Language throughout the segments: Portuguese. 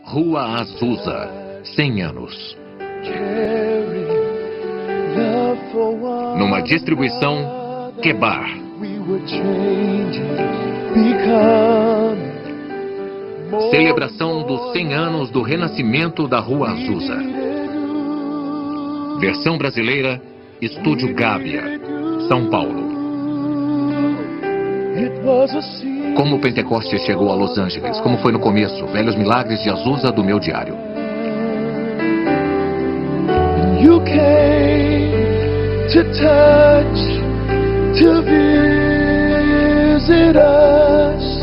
Rua Azusa, 100 anos. Numa distribuição Quebar. Celebração dos 100 anos do renascimento da Rua Azusa. Versão brasileira, Estúdio Gábia, São Paulo. Como o Pentecostes chegou a Los Angeles, como foi no começo, velhos milagres de Azusa do meu diário. You came to touch, to visit us,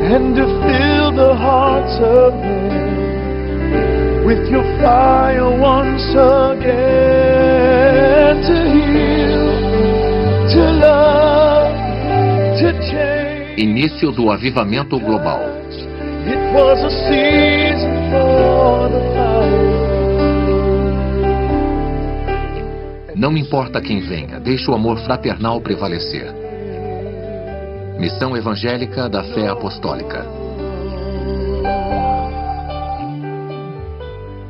and to fill the hearts of men with your fire once again, to heal, to love, to change. Início do avivamento global. It was a season for the power. Não me importa quem venha, deixe o amor fraternal prevalecer. Missão Evangélica da Fé Apostólica.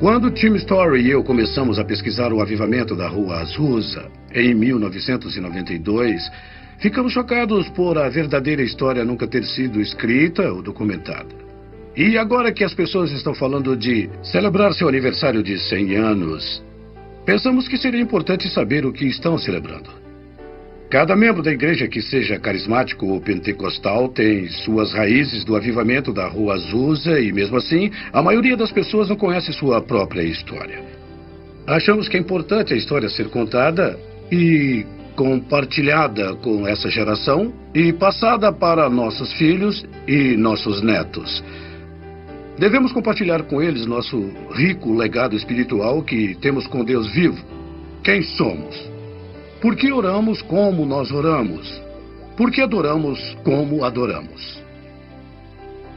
Quando Tim Story e eu começamos a pesquisar o avivamento da Rua Azusa, em 1992, ficamos chocados por a verdadeira história nunca ter sido escrita ou documentada. E agora que as pessoas estão falando de celebrar seu aniversário de 100 anos, pensamos que seria importante saber o que estão celebrando. Cada membro da igreja que seja carismático ou pentecostal tem suas raízes do avivamento da Rua Azusa e, mesmo assim, a maioria das pessoas não conhece sua própria história. Achamos que é importante a história ser contada e compartilhada com essa geração e passada para nossos filhos e nossos netos. Devemos compartilhar com eles nosso rico legado espiritual que temos com Deus vivo. Quem somos? Por que oramos como nós oramos? Por que adoramos como adoramos?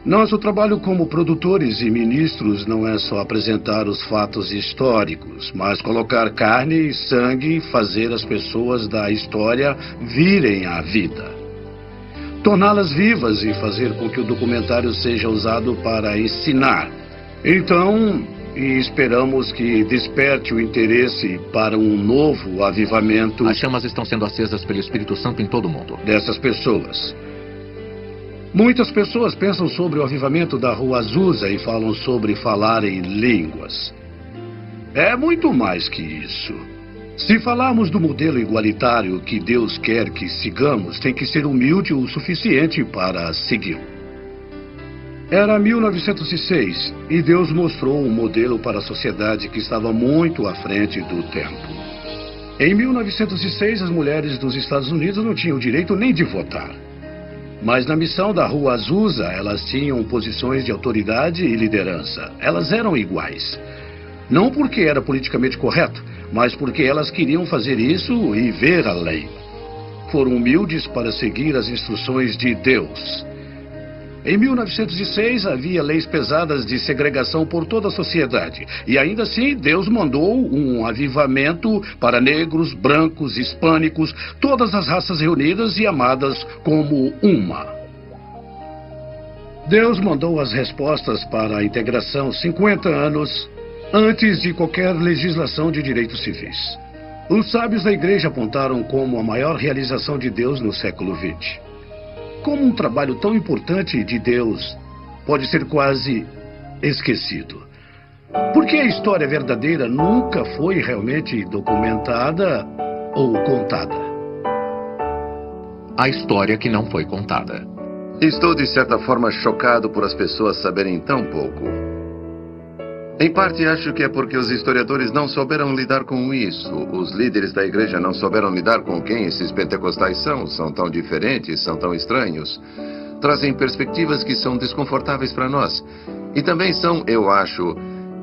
Nosso trabalho como produtores e ministros não é só apresentar os fatos históricos, mas colocar carne e sangue e fazer as pessoas da história virem à vida. Torná-las vivas e fazer com que o documentário seja usado para ensinar. Então, esperamos que desperte o interesse para um novo avivamento. As chamas estão sendo acesas pelo Espírito Santo em todo o mundo. Dessas pessoas. Muitas pessoas pensam sobre o avivamento da Rua Azusa e falam sobre falar em línguas. É muito mais que isso. Se falarmos do modelo igualitário que Deus quer que sigamos, tem que ser humilde o suficiente para segui-lo. Era 1906 e Deus mostrou um modelo para a sociedade que estava muito à frente do tempo. Em 1906, as mulheres dos Estados Unidos não tinham direito nem de votar. Mas na missão da Rua Azusa, elas tinham posições de autoridade e liderança. Elas eram iguais. Não porque era politicamente correto, mas porque elas queriam fazer isso e ver além. Foram humildes para seguir as instruções de Deus. Em 1906 havia leis pesadas de segregação por toda a sociedade. E ainda assim Deus mandou um avivamento para negros, brancos, hispânicos, todas as raças reunidas e amadas como uma. Deus mandou as respostas para a integração 50 anos antes de qualquer legislação de direitos civis. Os sábios da igreja apontaram como a maior realização de Deus no século XX. Como um trabalho tão importante de Deus pode ser quase esquecido? Porque a história verdadeira nunca foi realmente documentada ou contada. A história que não foi contada. Estou, de certa forma, chocado por as pessoas saberem tão pouco. Em parte, acho que é porque os historiadores não souberam lidar com isso. Os líderes da igreja não souberam lidar com quem esses pentecostais são. São tão diferentes, são tão estranhos. Trazem perspectivas que são desconfortáveis para nós. E também são, eu acho,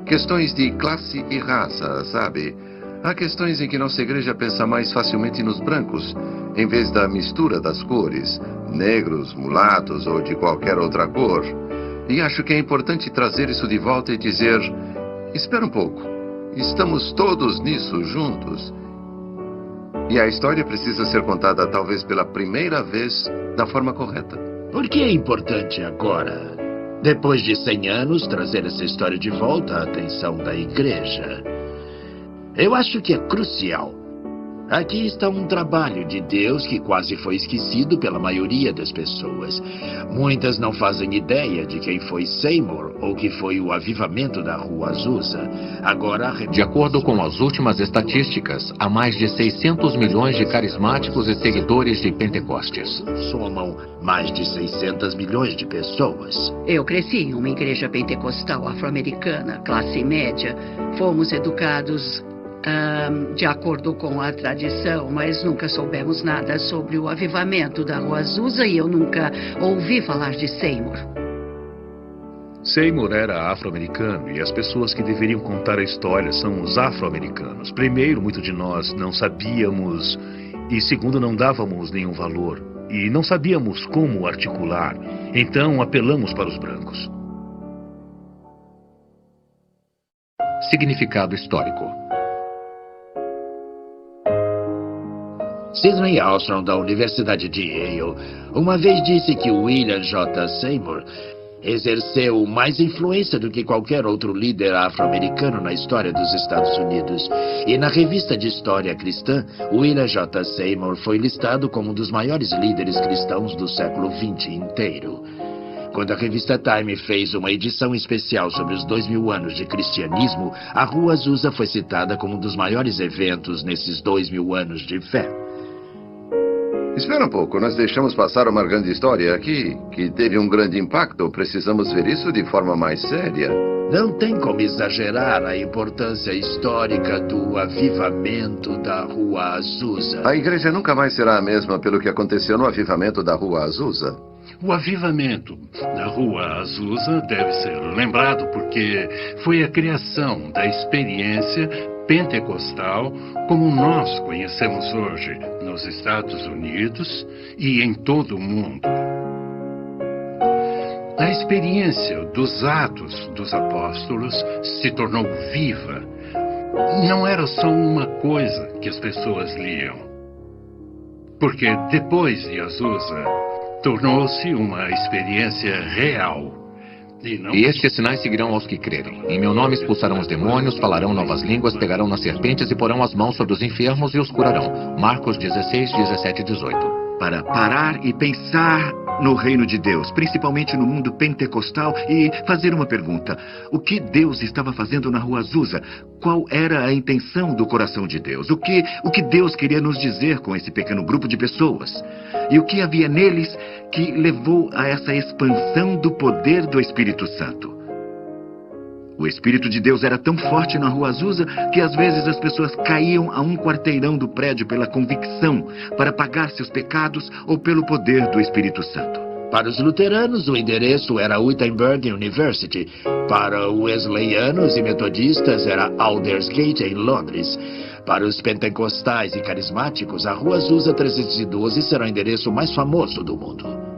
questões de classe e raça, sabe? Há questões em que nossa igreja pensa mais facilmente nos brancos, em vez da mistura das cores, negros, mulatos ou de qualquer outra cor. E acho que é importante trazer isso de volta e dizer: espera um pouco, estamos todos nisso juntos. E a história precisa ser contada talvez pela primeira vez da forma correta. Por que é importante agora? Depois de 100 anos, trazer essa história de volta à atenção da igreja. Eu acho que é crucial. Aqui está um trabalho de Deus que quase foi esquecido pela maioria das pessoas. Muitas não fazem ideia de quem foi Seymour ou que foi o avivamento da Rua Azusa. Agora, De acordo com as últimas estatísticas, há mais de 600 milhões de carismáticos e seguidores de Pentecostes. somam mais de 600 milhões de pessoas. Eu cresci em uma igreja pentecostal afro-americana, classe média. Fomos educados de acordo com a tradição, mas nunca soubemos nada sobre o avivamento da Rua Azusa e eu nunca ouvi falar de Seymour. Seymour era afro-americano e as pessoas que deveriam contar a história são os afro-americanos. Primeiro, muito de nós não sabíamos e segundo, não dávamos nenhum valor e não sabíamos como articular. Então, apelamos para os brancos. Significado histórico. Sidney Armstrong, da Universidade de Yale, uma vez disse que William J. Seymour exerceu mais influência do que qualquer outro líder afro-americano na história dos Estados Unidos. E na revista de História Cristã, William J. Seymour foi listado como um dos maiores líderes cristãos do século XX inteiro. Quando a revista Time fez uma edição especial sobre os 2000 anos de cristianismo, a Rua Azusa foi citada como um dos maiores eventos nesses 2000 anos de fé. Espera um pouco, nós deixamos passar uma grande história aqui, que teve um grande impacto. Precisamos ver isso de forma mais séria. Não tem como exagerar a importância histórica do avivamento da Rua Azusa. A igreja nunca mais será a mesma pelo que aconteceu no avivamento da Rua Azusa. O avivamento da Rua Azusa deve ser lembrado porque foi a criação da experiência pentecostal como nós conhecemos hoje nos Estados Unidos e em todo o mundo. A experiência dos Atos dos Apóstolos se tornou viva. Não era só uma coisa que as pessoas liam. Porque depois de Azusa, tornou-se uma experiência real. E estes sinais seguirão aos que crerem. Em meu nome expulsarão os demônios, falarão novas línguas, pegarão nas serpentes e porão as mãos sobre os enfermos e os curarão. Marcos 16, 17 e 18. Para parar e pensar no reino de Deus, principalmente no mundo pentecostal, e fazer uma pergunta. O que Deus estava fazendo na Rua Azusa? Qual era a intenção do coração de Deus? O que Deus queria nos dizer com esse pequeno grupo de pessoas? E o que havia neles que levou a essa expansão do poder do Espírito Santo? O Espírito de Deus era tão forte na Rua Azusa que às vezes as pessoas caíam a um quarteirão do prédio pela convicção para pagar seus pecados ou pelo poder do Espírito Santo. Para os luteranos, o endereço era Wittenberg University. Para os wesleyanos e metodistas, era Aldersgate, em Londres. Para os pentecostais e carismáticos, a Rua Azusa 312 será o endereço mais famoso do mundo.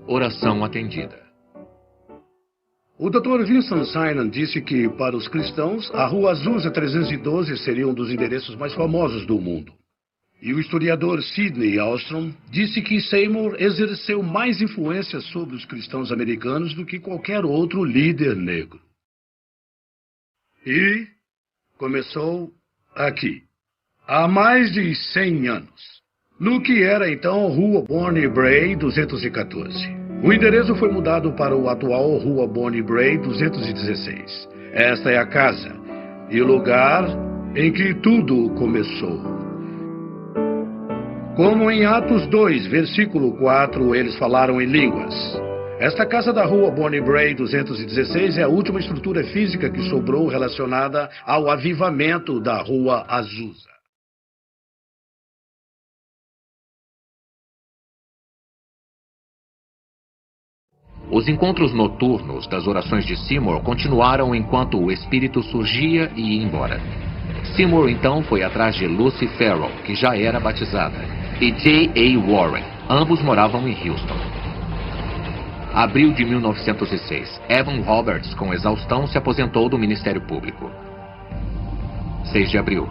Oração atendida. O Dr. Vincent Synan disse que, para os cristãos, a Rua Azusa 312 seria um dos endereços mais famosos do mundo. E o historiador Sidney Armstrong disse que Seymour exerceu mais influência sobre os cristãos americanos do que qualquer outro líder negro. E começou aqui, há mais de 100 anos, no que era então Rua Bonnie Bray 214. O endereço foi mudado para o atual Rua Bonnie Bray 216. Esta é a casa e o lugar em que tudo começou. Como em Atos 2, versículo 4, eles falaram em línguas. Esta casa da Rua Bonnie Bray 216 é a última estrutura física que sobrou relacionada ao avivamento da Rua Azusa. Os encontros noturnos das orações de Seymour continuaram enquanto o espírito surgia e ia embora. Seymour então foi atrás de Lucy Farrell, que já era batizada, e J.A. Warren. Ambos moravam em Houston. Abril de 1906. Evan Roberts, com exaustão, se aposentou do Ministério Público. 6 de abril.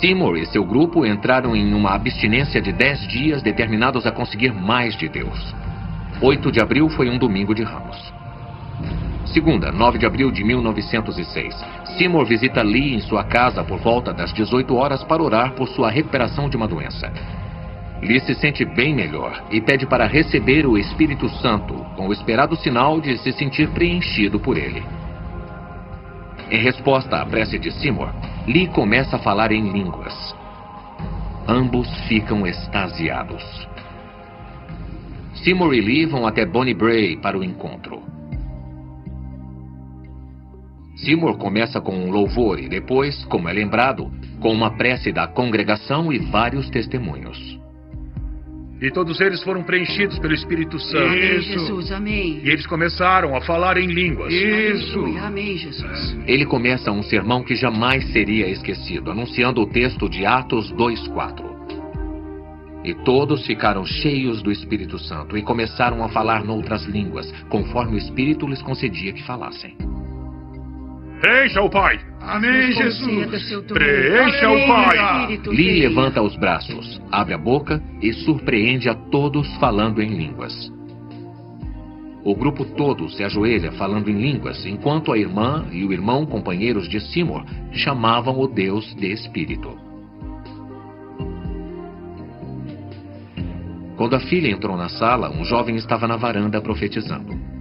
Seymour e seu grupo entraram em uma abstinência de 10 dias determinados a conseguir mais de Deus. 8 de abril foi um domingo de Ramos. Segunda, 9 de abril de 1906. Seymour visita Lee em sua casa por volta das 18 horas para orar por sua recuperação de uma doença. Lee se sente bem melhor e pede para receber o Espírito Santo, com o esperado sinal de se sentir preenchido por ele. Em resposta à prece de Seymour, Lee começa a falar em línguas. Ambos ficam extasiados. Seymour e Lee vão até Bonnie Brae para o encontro. Seymour começa com um louvor e depois, como é lembrado, com uma prece da congregação e vários testemunhos. E todos eles foram preenchidos pelo Espírito Santo. Amém, Jesus, amém. E eles começaram a falar em línguas. Aleluia, amém, Jesus. Ele começa um sermão que jamais seria esquecido, anunciando o texto de Atos 2:4. E todos ficaram cheios do Espírito Santo e começaram a falar noutras línguas, conforme o Espírito lhes concedia que falassem. Preencha o Pai! Amém, Jesus. Preencha o Pai! Lee levanta os braços, abre a boca e surpreende a todos falando em línguas. O grupo todo se ajoelha falando em línguas, enquanto a irmã e o irmão, companheiros de Seymour, chamavam o Deus de Espírito. Quando a filha entrou na sala, um jovem estava na varanda profetizando.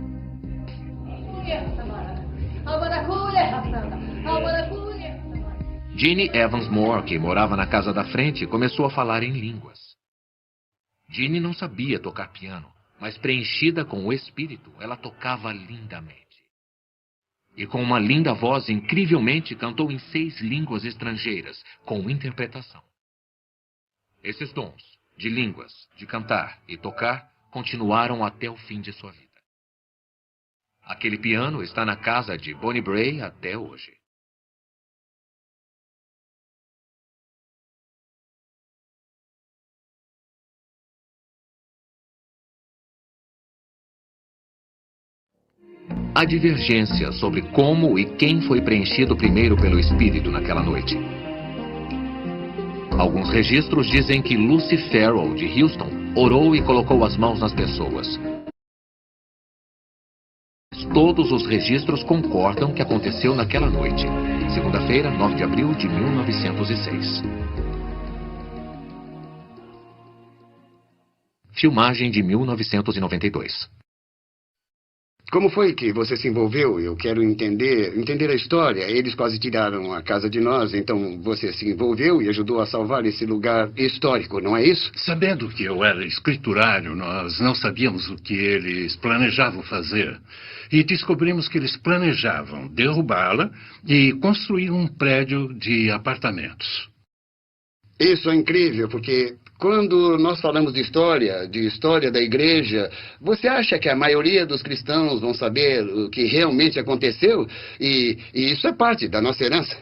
Jeannie Evans Moore, que morava na casa da frente, começou a falar em línguas. Jeannie não sabia tocar piano, mas preenchida com o Espírito, ela tocava lindamente. E com uma linda voz, incrivelmente, cantou em 6 línguas estrangeiras, com interpretação. Esses dons, de línguas, de cantar e tocar, continuaram até o fim de sua vida. Aquele piano está na casa de Bonnie Brae até hoje. Há divergências sobre como e quem foi preenchido primeiro pelo Espírito naquela noite. Alguns registros dizem que Lucy Farrell, de Houston, orou e colocou as mãos nas pessoas. Todos os registros concordam que aconteceu naquela noite, segunda-feira, 9 de abril de 1906. Filmagem de 1992. Como foi que você se envolveu? Eu quero entender a história. Eles quase tiraram a casa de nós, então você se envolveu e ajudou a salvar esse lugar histórico, não é isso? Sabendo que eu era escriturário, nós não sabíamos o que eles planejavam fazer. E descobrimos que eles planejavam derrubá-la e construir um prédio de apartamentos. Isso é incrível, porque quando nós falamos de história da igreja, você acha que a maioria dos cristãos vão saber o que realmente aconteceu? E isso é parte da nossa herança.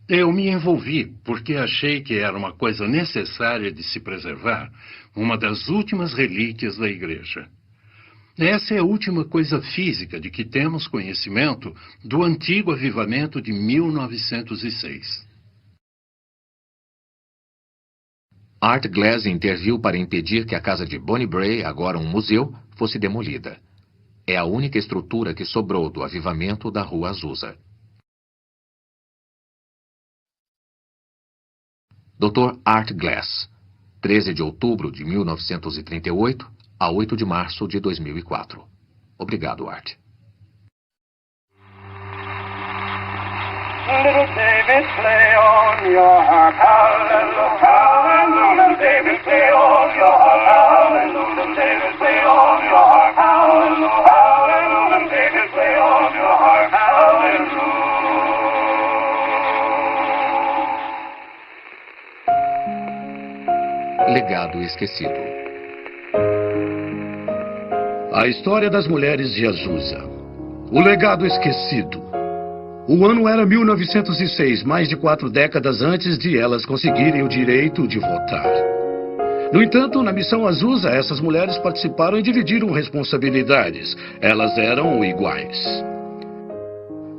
Eu me envolvi porque achei que era uma coisa necessária de se preservar, uma das últimas relíquias da igreja. Essa é a última coisa física de que temos conhecimento do antigo avivamento de 1906. Art Glass interviu para impedir que a casa de Bonnie Brae, agora um museu, fosse demolida. É a única estrutura que sobrou do avivamento da Rua Azusa. Dr. Art Glass, 13 de outubro de 1938 a 8 de março de 2004. Obrigado, Art. Little David, play on your harp, hallelujah, hallelujah. David, play on your harp, hallelujah. David, play on your harp, hallelujah, hallelujah. David, play on your harp, hallelujah. Legado esquecido. A história das mulheres de Azusa. O legado esquecido. O ano era 1906, mais de 4 décadas antes de elas conseguirem o direito de votar. No entanto, na missão Azusa, essas mulheres participaram e dividiram responsabilidades. Elas eram iguais.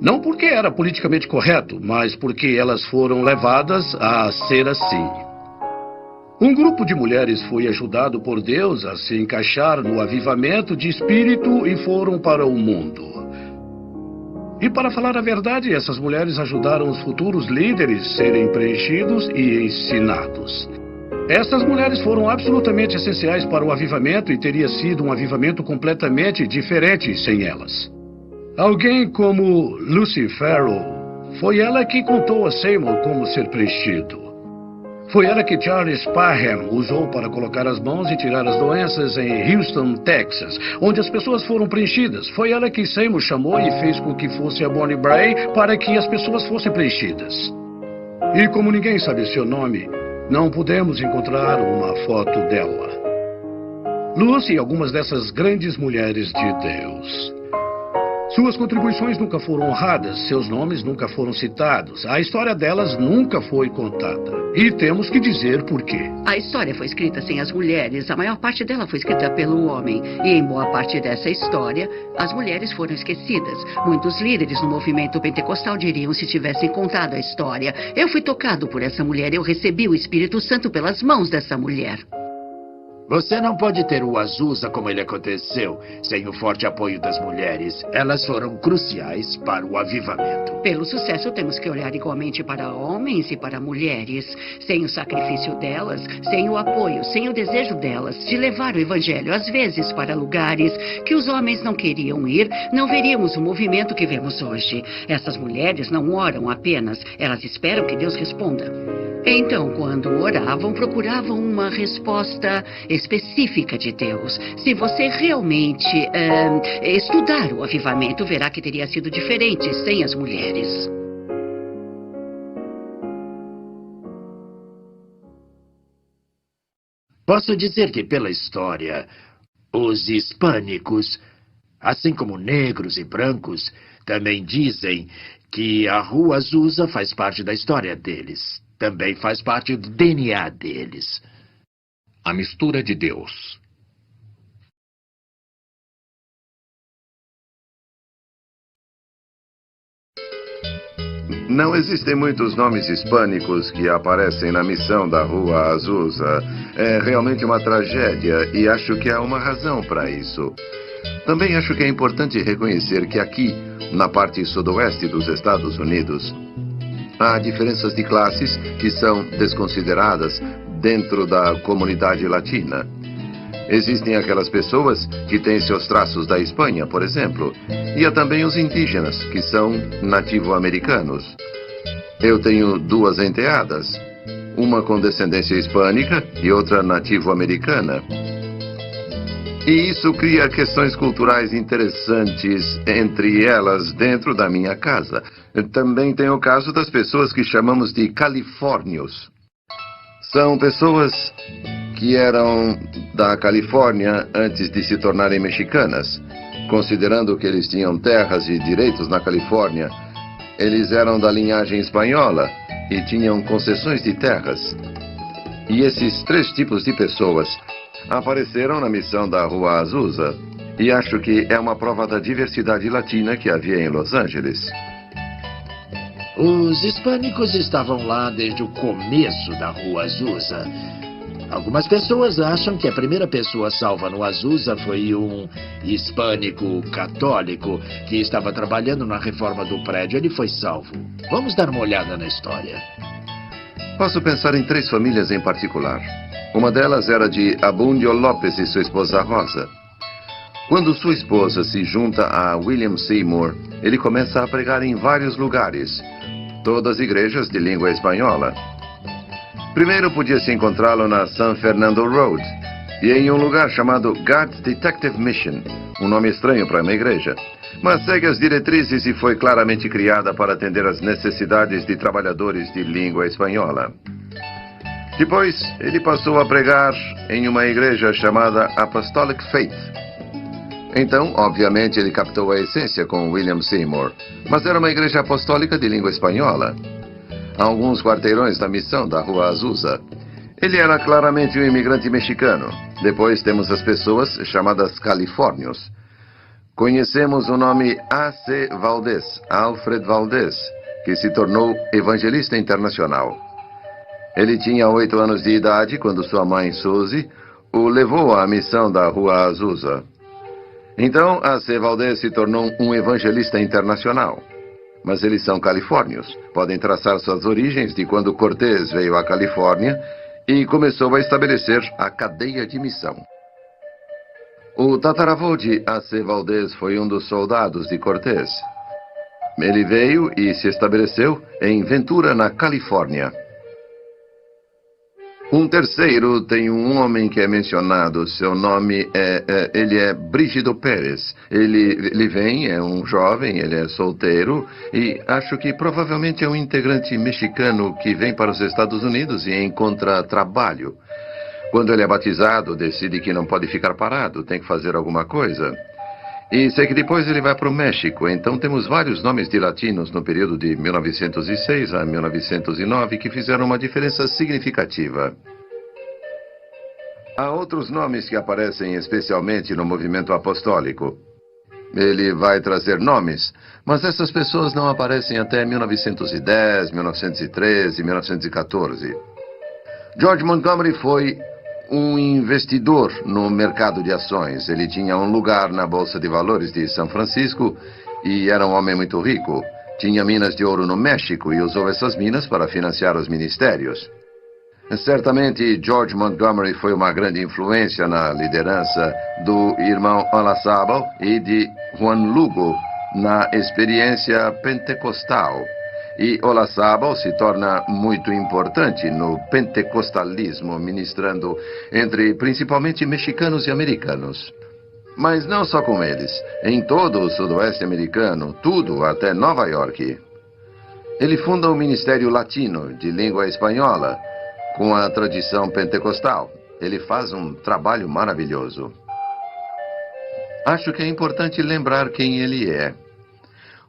Não porque era politicamente correto, mas porque elas foram levadas a ser assim. Um grupo de mulheres foi ajudado por Deus a se encaixar no avivamento de espírito e foram para o mundo. E para falar a verdade, essas mulheres ajudaram os futuros líderes a serem preenchidos e ensinados. Essas mulheres foram absolutamente essenciais para o avivamento e teria sido um avivamento completamente diferente sem elas. Alguém como Lucy Farrell, foi ela que contou a Seymour como ser preenchido. Foi ela que Charles Parham usou para colocar as mãos e tirar as doenças em Houston, Texas, onde as pessoas foram preenchidas. Foi ela que Seymour chamou e fez com que fosse a Bonnie Bray para que as pessoas fossem preenchidas. E como ninguém sabe seu nome, não pudemos encontrar uma foto dela. Lucy e algumas dessas grandes mulheres de Deus. Suas contribuições nunca foram honradas, seus nomes nunca foram citados, a história delas nunca foi contada. E temos que dizer por quê. A história foi escrita sem as mulheres, a maior parte dela foi escrita pelo homem. E em boa parte dessa história, as mulheres foram esquecidas. Muitos líderes no movimento pentecostal diriam se tivessem contado a história. Eu fui tocado por essa mulher, eu recebi o Espírito Santo pelas mãos dessa mulher. Você não pode ter o Azusa como ele aconteceu, sem o forte apoio das mulheres. Elas foram cruciais para o avivamento. Pelo sucesso, temos que olhar igualmente para homens e para mulheres. Sem o sacrifício delas, sem o apoio, sem o desejo delas de levar o evangelho, às vezes, para lugares que os homens não queriam ir, não veríamos o movimento que vemos hoje. Essas mulheres não oram apenas, elas esperam que Deus responda. Então, quando oravam, procuravam uma resposta específica de Deus. Se você realmente estudar o avivamento, verá que teria sido diferente sem as mulheres. Posso dizer que, pela história, os hispânicos, assim como negros e brancos, também dizem que a Rua Azusa faz parte da história deles. Também faz parte do DNA deles. A mistura de Deus. Não existem muitos nomes hispânicos que aparecem na missão da Rua Azusa. É realmente uma tragédia e acho que há uma razão para isso. Também acho que é importante reconhecer que aqui, na parte sudoeste dos Estados Unidos, há diferenças de classes que são desconsideradas dentro da comunidade latina. Existem aquelas pessoas que têm seus traços da Espanha, por exemplo, e há também os indígenas, que são nativo-americanos. Eu tenho duas enteadas, uma com descendência hispânica e outra nativo-americana. E isso cria questões culturais interessantes entre elas dentro da minha casa. Também tem o caso das pessoas que chamamos de califórnios. São pessoas que eram da Califórnia antes de se tornarem mexicanas. Considerando que eles tinham terras e direitos na Califórnia, eles eram da linhagem espanhola e tinham concessões de terras. E esses três tipos de pessoas apareceram na missão da Rua Azusa. E acho que é uma prova da diversidade latina que havia em Los Angeles. Os hispânicos estavam lá desde o começo da Rua Azusa. Algumas pessoas acham que a primeira pessoa salva no Azusa foi um hispânico católico que estava trabalhando na reforma do prédio. Ele foi salvo. Vamos dar uma olhada na história. Posso pensar em três famílias em particular. Uma delas era de Abundio Lopes e sua esposa Rosa. Quando sua esposa se junta a William Seymour, ele começa a pregar em vários lugares, todas igrejas de língua espanhola. Primeiro podia-se encontrá-lo na San Fernando Road e em um lugar chamado God's Detective Mission, um nome estranho para uma igreja, mas segue as diretrizes e foi claramente criada para atender às necessidades de trabalhadores de língua espanhola. Depois, ele passou a pregar em uma igreja chamada Apostolic Faith. Então, obviamente, ele captou a essência com William Seymour, mas era uma igreja apostólica de língua espanhola. A alguns quarteirões da missão da Rua Azusa, Ele era claramente um imigrante mexicano. Depois temos as pessoas chamadas califórnios. Conhecemos o nome A.C. Valdez, Alfred Valdez, que se tornou evangelista internacional. Ele tinha 8 anos de idade quando sua mãe, Suzy, o levou à missão da Rua Azusa. Então, A.C. Valdez se tornou um evangelista internacional. Mas eles são califórnios. Podem traçar suas origens de quando Cortés veio à Califórnia e começou a estabelecer a cadeia de missão. O tataravô de A.C. Valdez foi um dos soldados de Cortés. Ele veio e se estabeleceu em Ventura, na Califórnia. Um terceiro tem um homem que é mencionado, seu nome ele é Brígido Pérez. Ele vem, é um jovem, ele é solteiro e acho que provavelmente é um integrante mexicano que vem para os Estados Unidos e encontra trabalho. Quando ele é batizado, decide que não pode ficar parado, tem que fazer alguma coisa. E sei que depois ele vai para o México, então temos vários nomes de latinos no período de 1906 a 1909 que fizeram uma diferença significativa. Há outros nomes que aparecem especialmente no movimento apostólico. Ele vai trazer nomes, mas essas pessoas não aparecem até 1910, 1913, 1914. George Montgomery foi um investidor no mercado de ações. Ele tinha um lugar na Bolsa de Valores de São Francisco e era um homem muito rico. Tinha minas de ouro no México e usou essas minas para financiar os ministérios. Certamente, George Montgomery foi uma grande influência na liderança do irmão Olazábal e de Juan Lugo na experiência pentecostal. E Olazábal se torna muito importante no pentecostalismo, ministrando entre principalmente mexicanos e americanos. Mas não só com eles. Em todo o sudoeste americano, tudo até Nova York. Ele funda o Ministério Latino de Língua Espanhola, com a tradição pentecostal. Ele faz um trabalho maravilhoso. Acho que é importante lembrar quem ele é.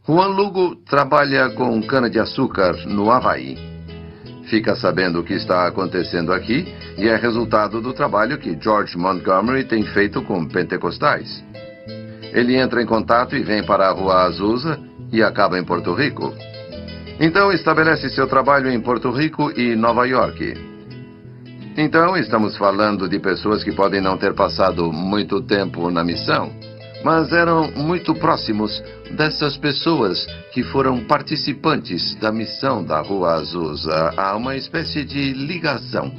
Juan Lugo trabalha com cana-de-açúcar no Havaí. Fica sabendo o que está acontecendo aqui e é resultado do trabalho que George Montgomery tem feito com pentecostais. Ele entra em contato e vem para a Rua Azusa e acaba em Porto Rico. Então estabelece seu trabalho em Porto Rico e Nova York. Então estamos falando de pessoas que podem não ter passado muito tempo na missão, mas eram muito próximos dessas pessoas que foram participantes da missão da Rua Azusa. Há uma espécie de ligação.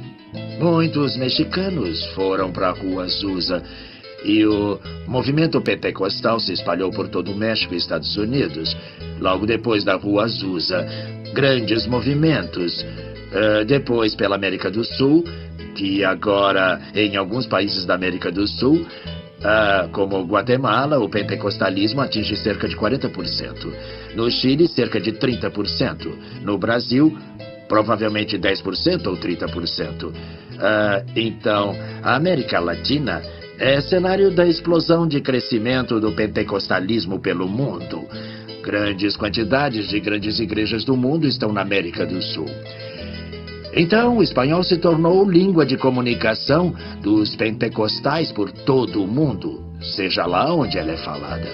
Muitos mexicanos foram para a Rua Azusa e o movimento pentecostal se espalhou por todo o México e Estados Unidos. Logo depois da Rua Azusa, grandes movimentos. Depois pela América do Sul, que agora em alguns países da América do Sul, como Guatemala, o pentecostalismo atinge cerca de 40%. No Chile, cerca de 30%. No Brasil, provavelmente 10% ou 30%. Então, a América Latina é cenário da explosão de crescimento do pentecostalismo pelo mundo. Grandes quantidades de grandes igrejas do mundo estão na América do Sul. Então, o espanhol se tornou língua de comunicação dos pentecostais por todo o mundo, seja lá onde ela é falada.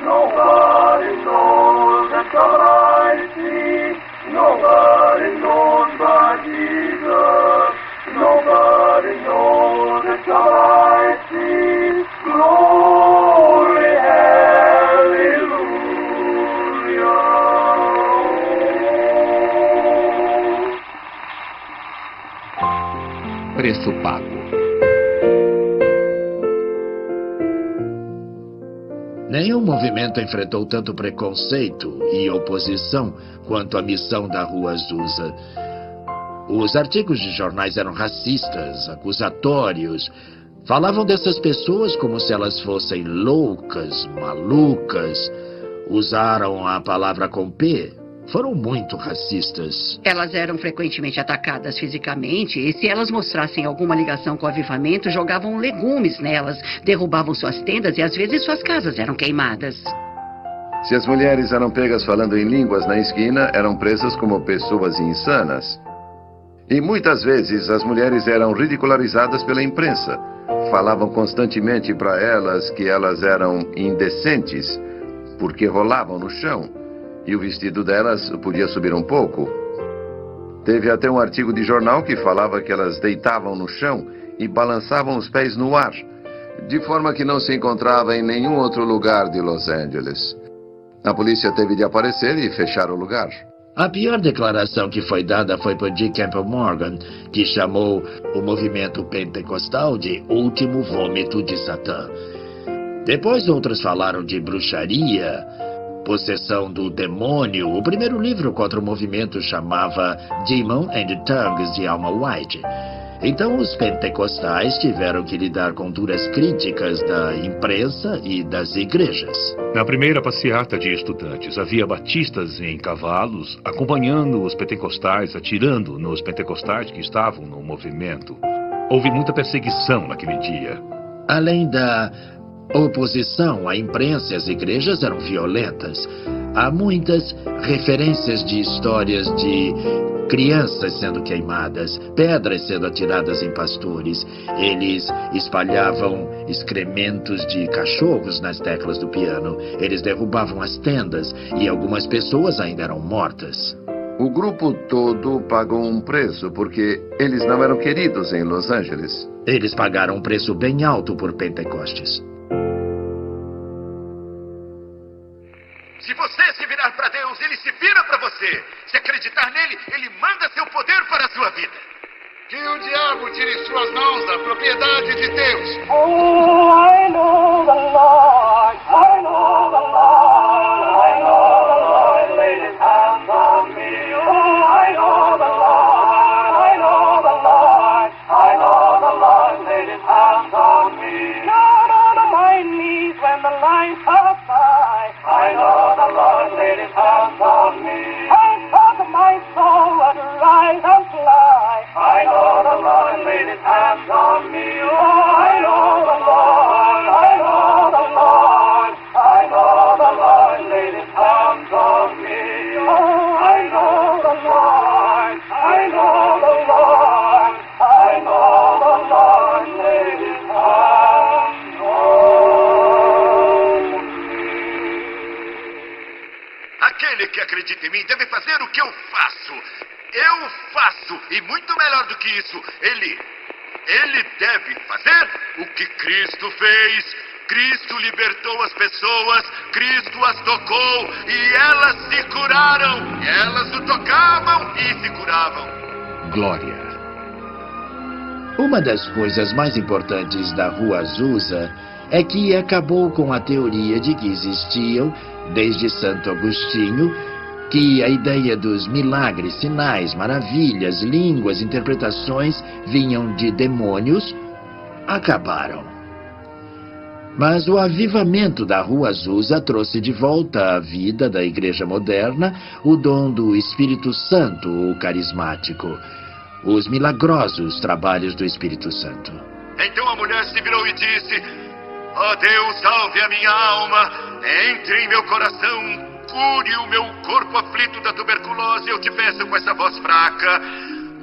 Nobody knows the God I see. Nobody knows but Jesus. Nobody knows the God I see. Glory, hallelujah. Preço pago. Nenhum movimento enfrentou tanto preconceito e oposição quanto a missão da Rua Azusa. Os artigos de jornais eram racistas, acusatórios. Falavam dessas pessoas como se elas fossem loucas, malucas. Usaram a palavra com P. Foram muito racistas. Elas eram frequentemente atacadas fisicamente e se elas mostrassem alguma ligação com o avivamento, jogavam legumes nelas, derrubavam suas tendas e às vezes suas casas eram queimadas. Se as mulheres eram pegas falando em línguas na esquina, eram presas como pessoas insanas. E muitas vezes as mulheres eram ridicularizadas pela imprensa. Falavam constantemente para elas que elas eram indecentes, porque rolavam no chão, e o vestido delas podia subir um pouco. Teve até um artigo de jornal que falava que elas deitavam no chão e balançavam os pés no ar, de forma que não se encontrava em nenhum outro lugar de Los Angeles. A polícia teve de aparecer e fechar o lugar. A pior declaração que foi dada foi por G. Campbell Morgan, que chamou o movimento pentecostal de último vômito de Satã. Depois outros falaram de bruxaria, possessão do demônio. O primeiro livro contra o movimento chamava Demon and Tongues, de Alma White. Então os pentecostais tiveram que lidar com duras críticas da imprensa e das igrejas. Na primeira passeata de estudantes, havia batistas em cavalos acompanhando os pentecostais, atirando nos pentecostais que estavam no movimento. Houve muita perseguição naquele dia. Além da oposição, a imprensa e as igrejas eram violentas. Há muitas referências de histórias de crianças sendo queimadas, pedras sendo atiradas em pastores. Eles espalhavam excrementos de cachorros nas teclas do piano. Eles derrubavam as tendas e algumas pessoas ainda eram mortas. O grupo todo pagou um preço porque eles não eram queridos em Los Angeles. Eles pagaram um preço bem alto por Pentecostes. Se você se virar para Deus, Ele se vira para você. Se acreditar nele, Ele manda seu poder para a sua vida. Que o diabo tire suas mãos da propriedade de Deus. Oh, I know the Lord, I know the Lord, I know the Lord laid his hands on me. Oh, I know the Lord, I know the Lord, I know the Lord laid his hands on me. Down on my knees when the line passed by. I know the Lord laid his hands on me. I thought my soul would rise and fly. I know the Lord laid his hands on me. Oh, I know the Lord, I know the Lord, I know the Lord laid his hands on me. Oh, I know the Lord, I know the Lord, I know the Lord laid his hands on me. Aquele que acredita em mim deve fazer o que eu faço. Eu faço, e muito melhor do que isso, ele deve fazer o que Cristo fez. Cristo libertou as pessoas, Cristo as tocou, e elas se curaram. Elas o tocavam e se curavam. Glória. Uma das coisas mais importantes da Rua Azusa é que acabou com a teoria de que existiam, desde Santo Agostinho, que a ideia dos milagres, sinais, maravilhas, línguas, interpretações vinham de demônios, acabaram. Mas o avivamento da Rua Azusa trouxe de volta à vida da igreja moderna o dom do Espírito Santo, o carismático, os milagrosos trabalhos do Espírito Santo. Então a mulher se virou e disse: ó Deus, salve a minha alma, entre em meu coração, cure o meu corpo aflito da tuberculose, eu te peço com essa voz fraca.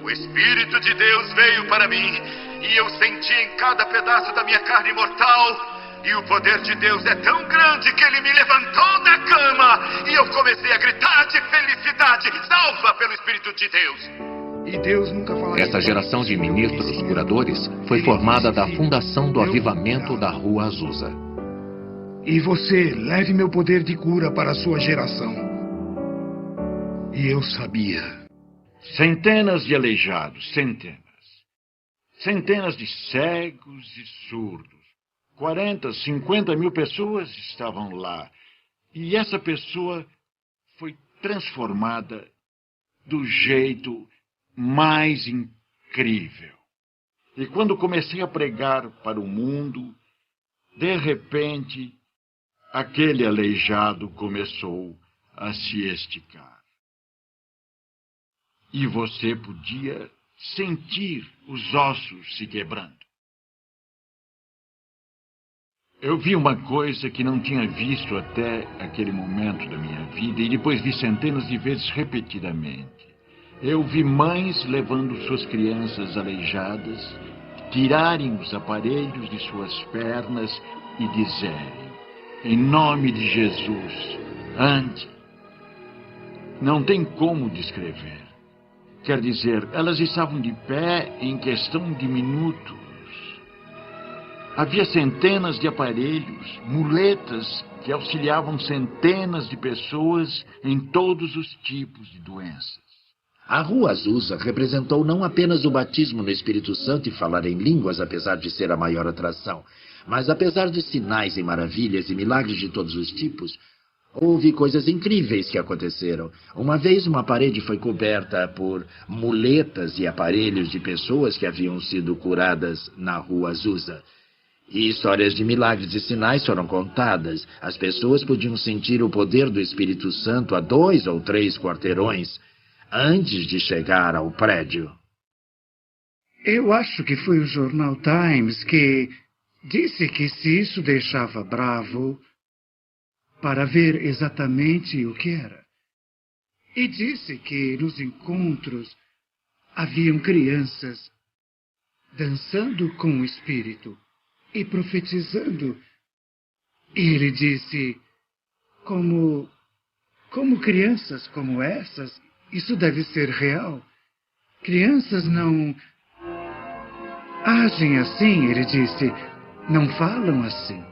O Espírito de Deus veio para mim, e eu senti em cada pedaço da minha carne mortal, e o poder de Deus é tão grande que ele me levantou da cama, e eu comecei a gritar de felicidade, salva pelo Espírito de Deus. E Deus nunca falaria. Essa geração de ministros curadores foi formada da fundação do avivamento da Rua Azusa. E você, leve meu poder de cura para a sua geração. E eu sabia. Centenas de aleijados, centenas. Centenas de cegos e surdos. 40, 50 mil pessoas estavam lá. E essa pessoa foi transformada do jeito mais incrível. E quando comecei a pregar para o mundo, de repente, aquele aleijado começou a se esticar. E você podia sentir os ossos se quebrando. Eu vi uma coisa que não tinha visto até aquele momento da minha vida e depois vi centenas de vezes repetidamente. Eu vi mães levando suas crianças aleijadas, tirarem os aparelhos de suas pernas e dizerem: em nome de Jesus, ande. Não tem como descrever. Quer dizer, elas estavam de pé em questão de minutos. Havia centenas de aparelhos, muletas que auxiliavam centenas de pessoas em todos os tipos de doenças. A Rua Azusa representou não apenas o batismo no Espírito Santo e falar em línguas, apesar de ser a maior atração, mas apesar de sinais e maravilhas e milagres de todos os tipos, houve coisas incríveis que aconteceram. Uma vez uma parede foi coberta por muletas e aparelhos de pessoas que haviam sido curadas na Rua Azusa. E histórias de milagres e sinais foram contadas. As pessoas podiam sentir o poder do Espírito Santo a 2 ou 3 quarteirões antes de chegar ao prédio. Eu acho que foi o jornal Times que disse que se isso deixava bravo para ver exatamente o que era. E disse que nos encontros haviam crianças dançando com o Espírito e profetizando. E ele disse, como crianças como essas, isso deve ser real. Crianças não agem assim, ele disse, não falam assim.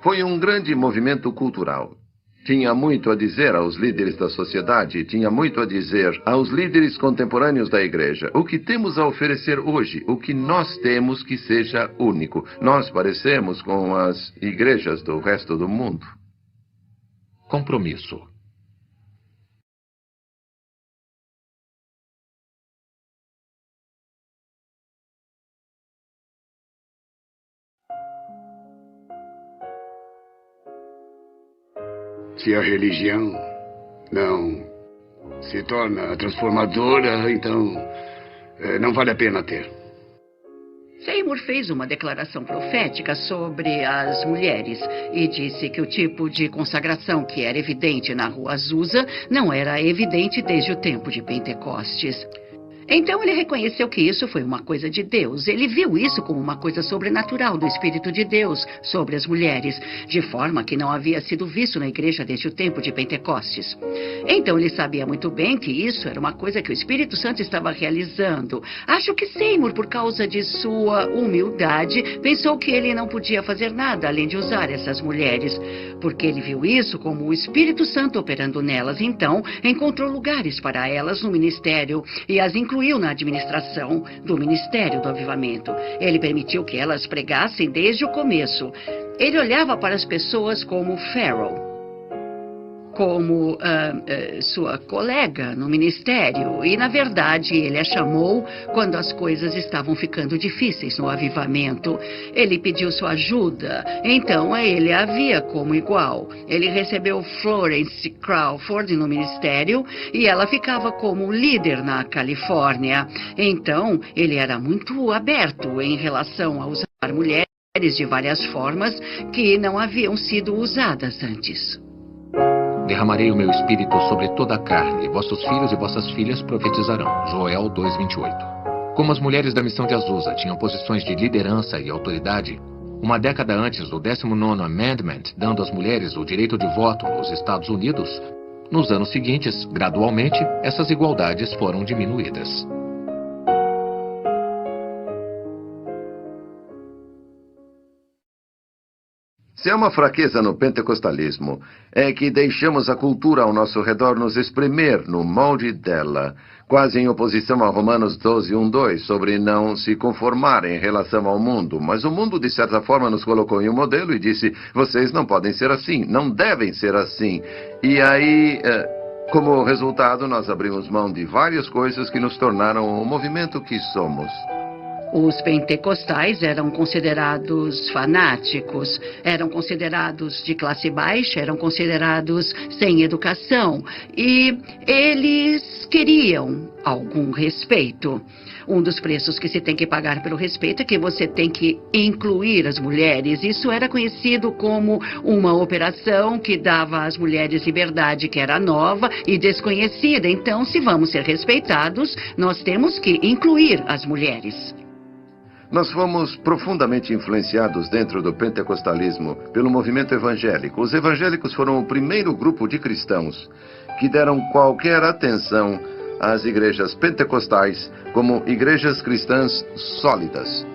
Foi um grande movimento cultural. Tinha muito a dizer aos líderes da sociedade, tinha muito a dizer aos líderes contemporâneos da igreja. O que temos a oferecer hoje, o que nós temos que seja único. Nós parecemos com as igrejas do resto do mundo. Compromisso. Se a religião não se torna transformadora, então não vale a pena ter. Seymour fez uma declaração profética sobre as mulheres e disse que o tipo de consagração que era evidente na Rua Azusa não era evidente desde o tempo de Pentecostes. Então ele reconheceu que isso foi uma coisa de Deus. Ele viu isso como uma coisa sobrenatural do Espírito de Deus sobre as mulheres, de forma que não havia sido visto na igreja desde o tempo de Pentecostes. Então ele sabia muito bem que isso era uma coisa que o Espírito Santo estava realizando. Acho que Seymour, por causa de sua humildade, pensou que ele não podia fazer nada além de usar essas mulheres, porque ele viu isso como o Espírito Santo operando nelas. Então encontrou lugares para elas no ministério e as incluiu na administração do Ministério do Avivamento. Ele permitiu que elas pregassem desde o começo. Ele olhava para as pessoas como Farrell, como sua colega no ministério. E, na verdade, ele a chamou quando as coisas estavam ficando difíceis no avivamento. Ele pediu sua ajuda, então ele a via como igual. Ele recebeu Florence Crawford no ministério e ela ficava como líder na Califórnia. Então, ele era muito aberto em relação a usar mulheres de várias formas que não haviam sido usadas antes. Derramarei o meu espírito sobre toda a carne, vossos filhos e vossas filhas profetizarão. Joel 2:28. Como as mulheres da missão de Azusa tinham posições de liderança e autoridade, uma década antes do 19º Amendment, dando às mulheres o direito de voto nos Estados Unidos, nos anos seguintes, gradualmente, essas igualdades foram diminuídas. Se há uma fraqueza no pentecostalismo, é que deixamos a cultura ao nosso redor nos espremer no molde dela, quase em oposição a Romanos 12:1-2, sobre não se conformar em relação ao mundo. Mas o mundo, de certa forma, nos colocou em um modelo e disse, vocês não podem ser assim, não devem ser assim. E aí, como resultado, nós abrimos mão de várias coisas que nos tornaram o movimento que somos. Os pentecostais eram considerados fanáticos, eram considerados de classe baixa, eram considerados sem educação e eles queriam algum respeito. Um dos preços que se tem que pagar pelo respeito é que você tem que incluir as mulheres. Isso era conhecido como uma operação que dava às mulheres liberdade, que era nova e desconhecida. Então, se vamos ser respeitados, nós temos que incluir as mulheres. Nós fomos profundamente influenciados dentro do pentecostalismo pelo movimento evangélico. Os evangélicos foram o primeiro grupo de cristãos que deram qualquer atenção às igrejas pentecostais como igrejas cristãs sólidas.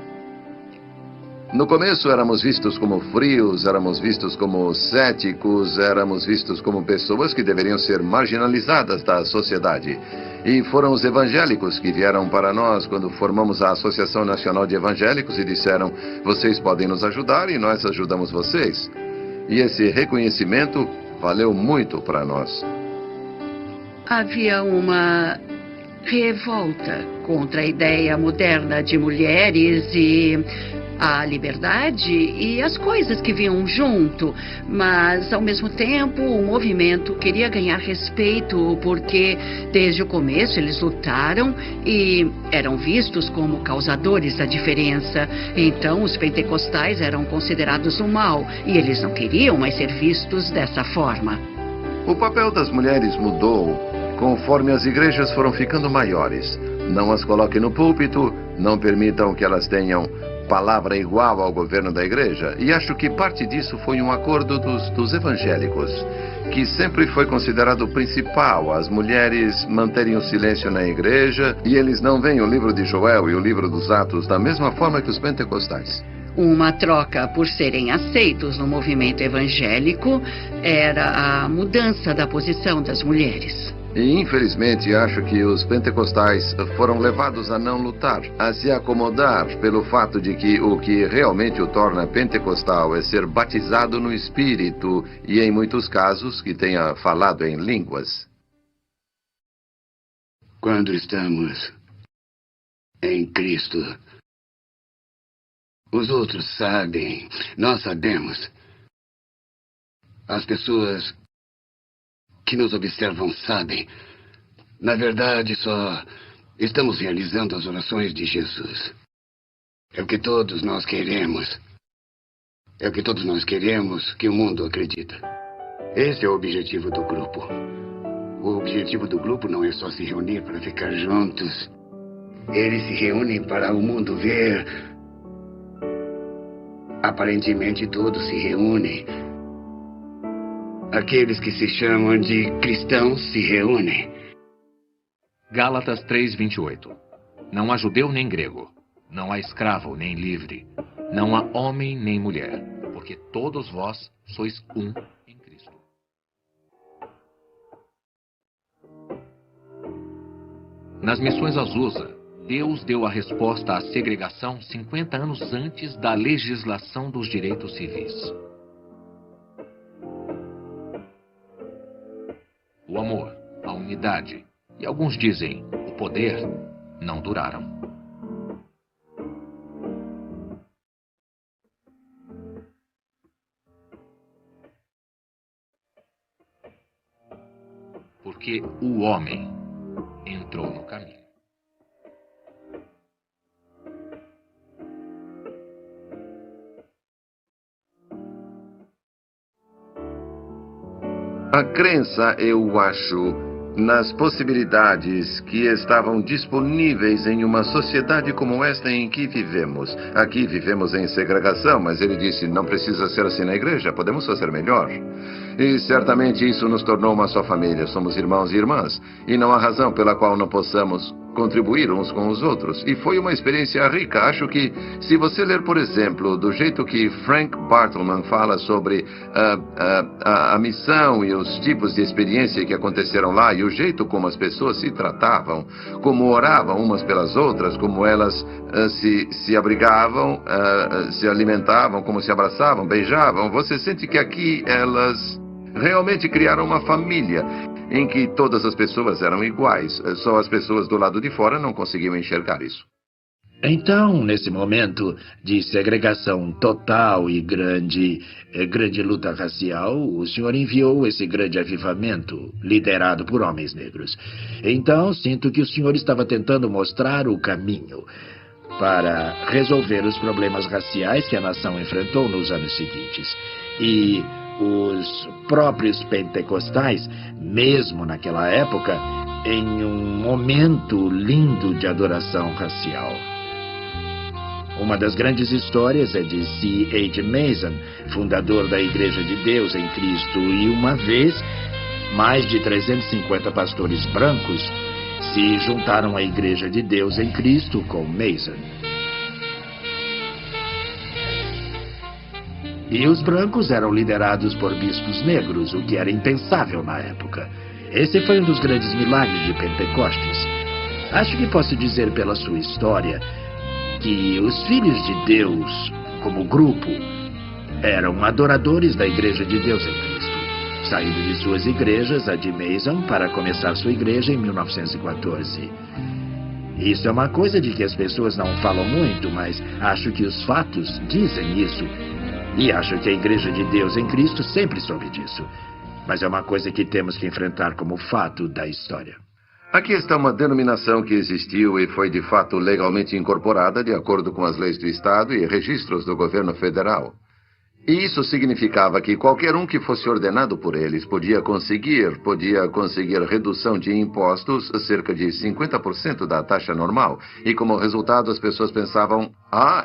No começo éramos vistos como frios, éramos vistos como céticos, éramos vistos como pessoas que deveriam ser marginalizadas da sociedade. E foram os evangélicos que vieram para nós quando formamos a Associação Nacional de Evangélicos e disseram: vocês podem nos ajudar e nós ajudamos vocês. E esse reconhecimento valeu muito para nós. Havia uma revolta contra a ideia moderna de mulheres e a liberdade e as coisas que vinham junto, mas ao mesmo tempo o movimento queria ganhar respeito porque desde o começo eles lutaram e eram vistos como causadores da diferença. Então os pentecostais eram considerados o mal e eles não queriam mais ser vistos dessa forma. O papel das mulheres mudou conforme as igrejas foram ficando maiores. Não as coloquem no púlpito, não permitam que elas tenham palavra igual ao governo da igreja. E acho que parte disso foi um acordo dos evangélicos, que sempre foi considerado principal, as mulheres manterem o silêncio na igreja, e eles não veem o livro de Joel e o livro dos Atos da mesma forma que os pentecostais. Uma troca por serem aceitos no movimento evangélico era a mudança da posição das mulheres. E infelizmente acho que os pentecostais foram levados a não lutar, a se acomodar pelo fato de que o que realmente o torna pentecostal é ser batizado no Espírito e em muitos casos que tenha falado em línguas. Quando estamos em Cristo, os outros sabem, nós sabemos. As pessoas que nos observam sabem. Na verdade, só estamos realizando as orações de Jesus. É o que todos nós queremos. É o que todos nós queremos que o mundo acredita. Esse é o objetivo do grupo. O objetivo do grupo não é só se reunir para ficar juntos. Eles se reúnem para o mundo ver. Aparentemente todos se reúnem. Aqueles que se chamam de cristãos se reúnem. Gálatas 3:28. Não há judeu nem grego, não há escravo nem livre, não há homem nem mulher, porque todos vós sois um em Cristo. Nas missões Azusa, Deus deu a resposta à segregação 50 anos antes da legislação dos direitos civis. O amor, a unidade e, alguns dizem, o poder não duraram. Porque o homem entrou no caminho. A crença, eu acho, nas possibilidades que estavam disponíveis em uma sociedade como esta em que vivemos. Aqui vivemos em segregação, mas ele disse, não precisa ser assim na igreja, podemos fazer melhor. E certamente isso nos tornou uma só família, somos irmãos e irmãs, e não há razão pela qual não possamos contribuir uns com os outros. E foi uma experiência rica. Acho que, se você ler, por exemplo, do jeito que Frank Bartleman fala sobre a missão e os tipos de experiência que aconteceram lá, e o jeito como as pessoas se tratavam, como oravam umas pelas outras, como elas se abrigavam, se alimentavam, como se abraçavam, beijavam, você sente que aqui elas realmente criaram uma família em que todas as pessoas eram iguais, só as pessoas do lado de fora não conseguiam enxergar isso. Então, nesse momento de segregação total e grande luta racial, o senhor enviou esse grande avivamento, liderado por homens negros. Então, sinto que o senhor estava tentando mostrar o caminho para resolver os problemas raciais que a nação enfrentou nos anos seguintes. E os próprios pentecostais, mesmo naquela época, em um momento lindo de adoração racial. Uma das grandes histórias é de C.H. Mason, fundador da Igreja de Deus em Cristo, e uma vez, mais de 350 pastores brancos se juntaram à Igreja de Deus em Cristo com Mason. E os brancos eram liderados por bispos negros, o que era impensável na época. Esse foi um dos grandes milagres de Pentecostes. Acho que posso dizer pela sua história que os filhos de Deus, como grupo, eram adoradores da Igreja de Deus em Cristo, saindo de suas igrejas, a de Mason, para começar sua igreja em 1914. Isso é uma coisa de que as pessoas não falam muito, mas acho que os fatos dizem isso. E acho que a Igreja de Deus em Cristo sempre soube disso. Mas é uma coisa que temos que enfrentar como fato da história. Aqui está uma denominação que existiu e foi de fato legalmente incorporada de acordo com as leis do Estado e registros do governo federal. E isso significava que qualquer um que fosse ordenado por eles podia conseguir redução de impostos, cerca de 50% da taxa normal. E como resultado as pessoas pensavam,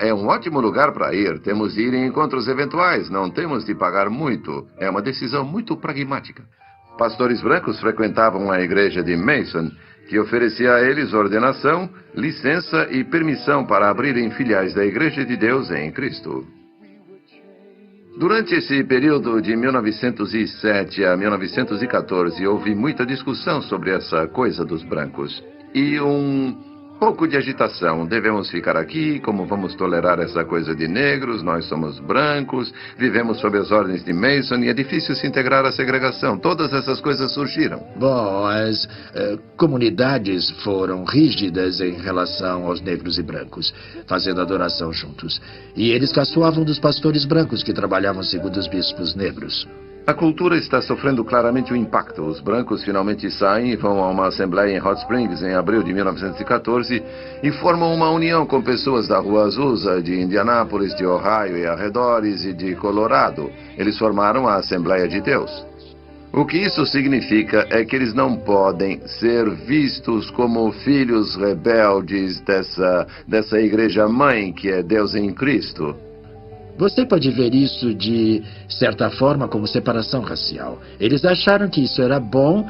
é um ótimo lugar para ir, temos de ir em encontros eventuais, não temos de pagar muito. É uma decisão muito pragmática. Pastores brancos frequentavam a igreja de Mason, que oferecia a eles ordenação, licença e permissão para abrirem filiais da Igreja de Deus em Cristo. Durante esse período de 1907 a 1914, houve muita discussão sobre essa coisa dos brancos. E um pouco de agitação. Devemos ficar aqui? Como vamos tolerar essa coisa de negros? Nós somos brancos, vivemos sob as ordens de Mason e é difícil se integrar à segregação. Todas essas coisas surgiram. Bom, as comunidades foram rígidas em relação aos negros e brancos, fazendo adoração juntos. E eles caçoavam dos pastores brancos que trabalhavam segundo os bispos negros. A cultura está sofrendo claramente o impacto. Os brancos finalmente saem e vão a uma assembleia em Hot Springs em abril de 1914 e formam uma união com pessoas da Rua Azusa, de Indianápolis, de Ohio e arredores e de Colorado. Eles formaram a Assembleia de Deus. O que isso significa é que eles não podem ser vistos como filhos rebeldes dessa igreja-mãe que é Deus em Cristo. Você pode ver isso de certa forma como separação racial. Eles acharam que isso era bom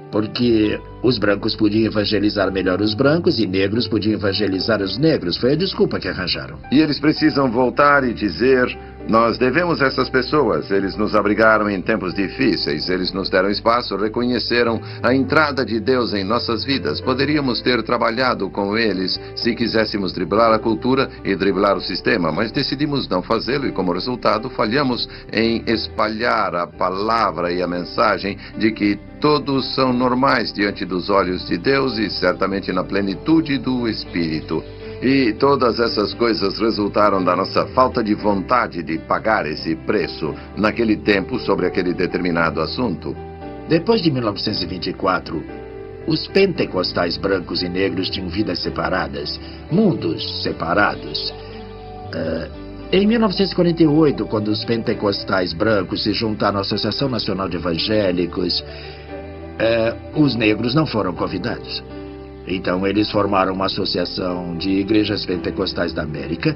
porque os brancos podiam evangelizar melhor os brancos e negros podiam evangelizar os negros. Foi a desculpa que arranjaram. E eles precisam voltar e dizer: nós devemos a essas pessoas. Eles nos abrigaram em tempos difíceis. Eles nos deram espaço, reconheceram a entrada de Deus em nossas vidas. Poderíamos ter trabalhado com eles se quiséssemos driblar a cultura e driblar o sistema, mas decidimos não fazê-lo e, como resultado, falhamos em espalhar a palavra e a mensagem de que todos são normais diante dos olhos de Deus e certamente na plenitude do Espírito. E todas essas coisas resultaram da nossa falta de vontade de pagar esse preço naquele tempo sobre aquele determinado assunto. Depois de 1924, os pentecostais brancos e negros tinham vidas separadas, mundos separados. Em 1948, quando os pentecostais brancos se juntaram à Associação Nacional de Evangélicos, os negros não foram convidados. Então eles formaram uma associação de igrejas pentecostais da América,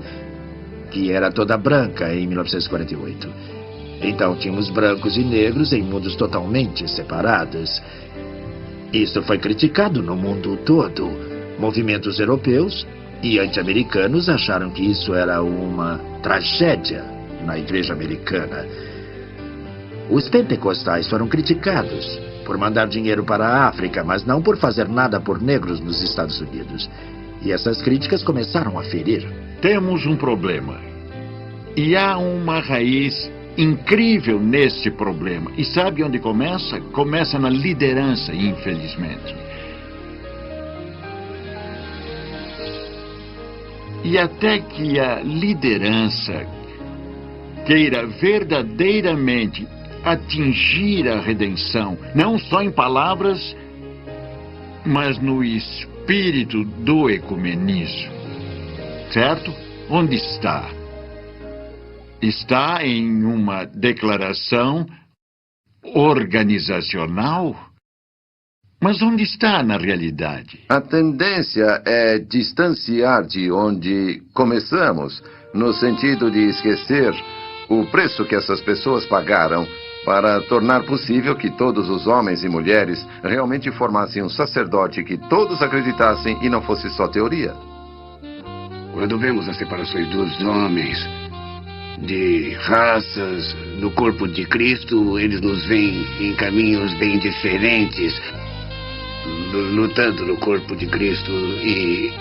que era toda branca em 1948. Então tínhamos brancos e negros em mundos totalmente separados. Isso foi criticado no mundo todo. Movimentos europeus e anti-americanos acharam que isso era uma tragédia na igreja americana. Os pentecostais foram criticados por mandar dinheiro para a África, mas não por fazer nada por negros nos Estados Unidos. E essas críticas começaram a ferir. Temos um problema. E há uma raiz incrível nesse problema. E sabe onde começa? Começa na liderança, infelizmente. E até que a liderança queira verdadeiramente atingir a redenção, não só em palavras, mas no espírito do ecumenismo. Certo? Onde está? Está em uma declaração organizacional? Mas onde está na realidade? A tendência é distanciar de onde começamos, no sentido de esquecer o preço que essas pessoas pagaram para tornar possível que todos os homens e mulheres realmente formassem um sacerdote que todos acreditassem e não fosse só teoria. Quando vemos as separações dos homens, de raças, no corpo de Cristo, eles nos veem em caminhos bem diferentes, lutando no corpo de Cristo, e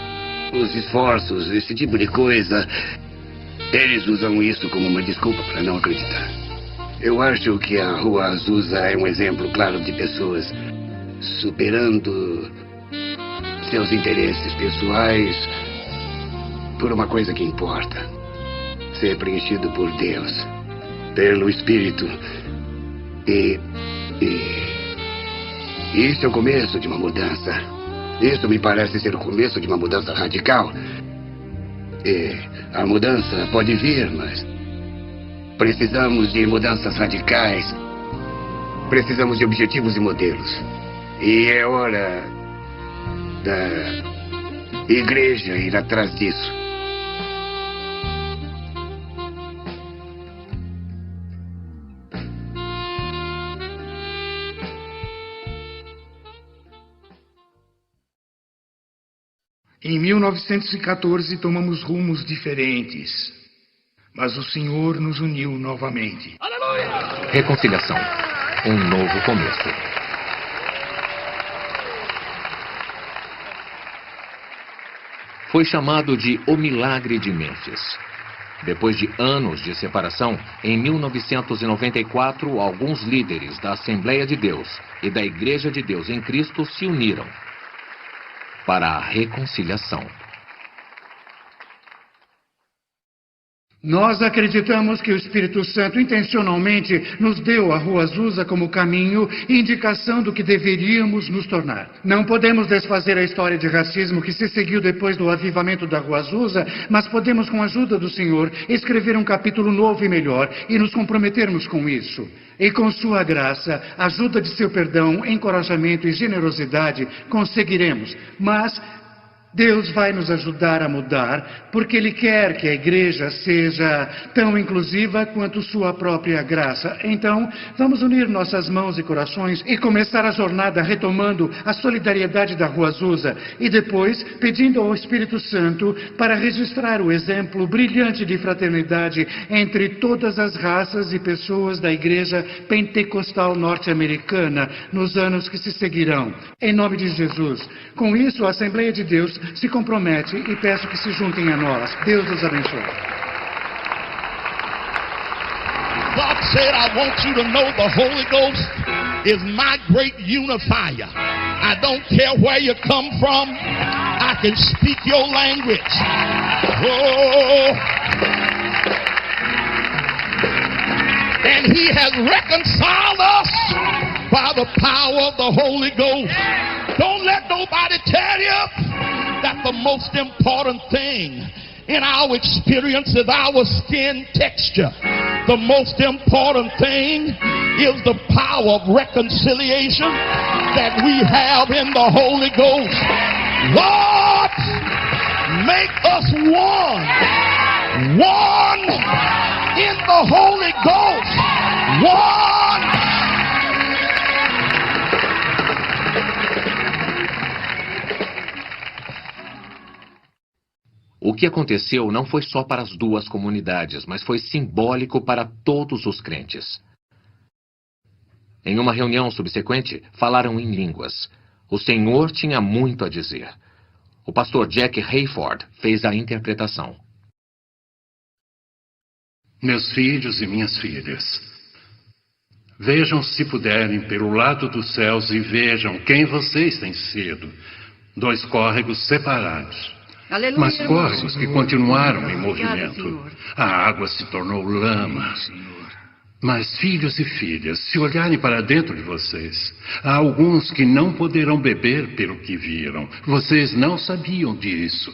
os esforços, esse tipo de coisa, eles usam isso como uma desculpa para não acreditar. Eu acho que a Rua Azusa é um exemplo claro de pessoas superando seus interesses pessoais por uma coisa que importa: ser preenchido por Deus, pelo Espírito. E isso é o começo de uma mudança. Isso me parece ser o começo de uma mudança radical. E a mudança pode vir, mas precisamos de mudanças radicais. Precisamos de objetivos e modelos. E é hora da igreja ir atrás disso. Em 1914 tomamos rumos diferentes, mas o Senhor nos uniu novamente. Aleluia! Reconciliação. Um novo começo. Foi chamado de O Milagre de Mênfis. Depois de anos de separação, em 1994, alguns líderes da Assembleia de Deus e da Igreja de Deus em Cristo se uniram para a reconciliação. Nós acreditamos que o Espírito Santo intencionalmente nos deu a Rua Azusa como caminho e indicação do que deveríamos nos tornar. Não podemos desfazer a história de racismo que se seguiu depois do avivamento da Rua Azusa, mas podemos, com a ajuda do Senhor, escrever um capítulo novo e melhor e nos comprometermos com isso. E com sua graça, ajuda de seu perdão, encorajamento e generosidade, conseguiremos. Mas Deus vai nos ajudar a mudar, porque Ele quer que a igreja seja tão inclusiva quanto sua própria graça. Então, vamos unir nossas mãos e corações e começar a jornada retomando a solidariedade da Rua Azusa e depois pedindo ao Espírito Santo para registrar o exemplo brilhante de fraternidade entre todas as raças e pessoas da igreja pentecostal norte-americana nos anos que se seguirão. Em nome de Jesus. Com isso, a Assembleia de Deus se compromete e peço que se juntem a nós. Deus os abençoe. God said, I want you to know the Holy Ghost is my great unifier. I don't care where you come from. I can speak your language. Oh. And He has reconciled us by the power of the Holy Ghost. Don't let nobody tell you that the most important thing in our experience is our skin texture. The most important thing is the power of reconciliation that we have in the Holy Ghost. Lord, make us one. One in the Holy Ghost. One. O que aconteceu não foi só para as duas comunidades, mas foi simbólico para todos os crentes. Em uma reunião subsequente, falaram em línguas. O Senhor tinha muito a dizer. O pastor Jack Hayford fez a interpretação. Meus filhos e minhas filhas, vejam se puderem pelo lado dos céus e vejam quem vocês têm sido. 2 córregos separados. Aleluia, mas irmão. corpos que continuaram em Obrigado, movimento. Senhor. A água se tornou lama. Mas, filhos e filhas, se olharem para dentro de vocês, há alguns que não poderão beber pelo que viram. Vocês não sabiam disso.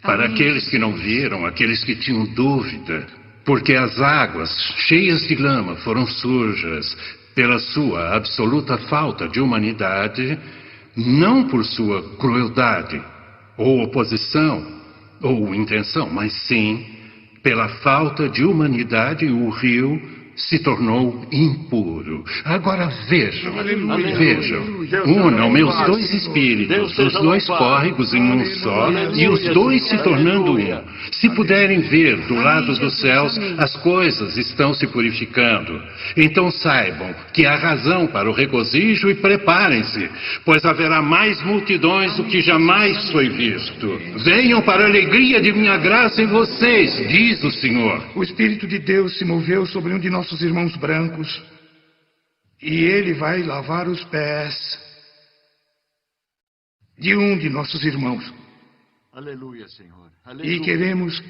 Para aqueles que não viram, aqueles que tinham dúvida, porque as águas cheias de lama foram sujas pela sua absoluta falta de humanidade, não por sua crueldade, ou oposição, ou intenção, mas sim pela falta de humanidade, o rio se tornou impuro. Agora vejam, vejam, unam meus dois espíritos, os dois córregos em um só, e os dois se tornando um. Se puderem ver do lado dos céus, as coisas estão se purificando. Então saibam que há razão para o regozijo e preparem-se, pois haverá mais multidões do que jamais foi visto. Venham para a alegria de minha graça em vocês, diz o Senhor. O Espírito de Deus se moveu sobre um de nossos irmãos brancos e ele vai lavar os pés de um de nossos irmãos. Aleluia, Senhor. E queremos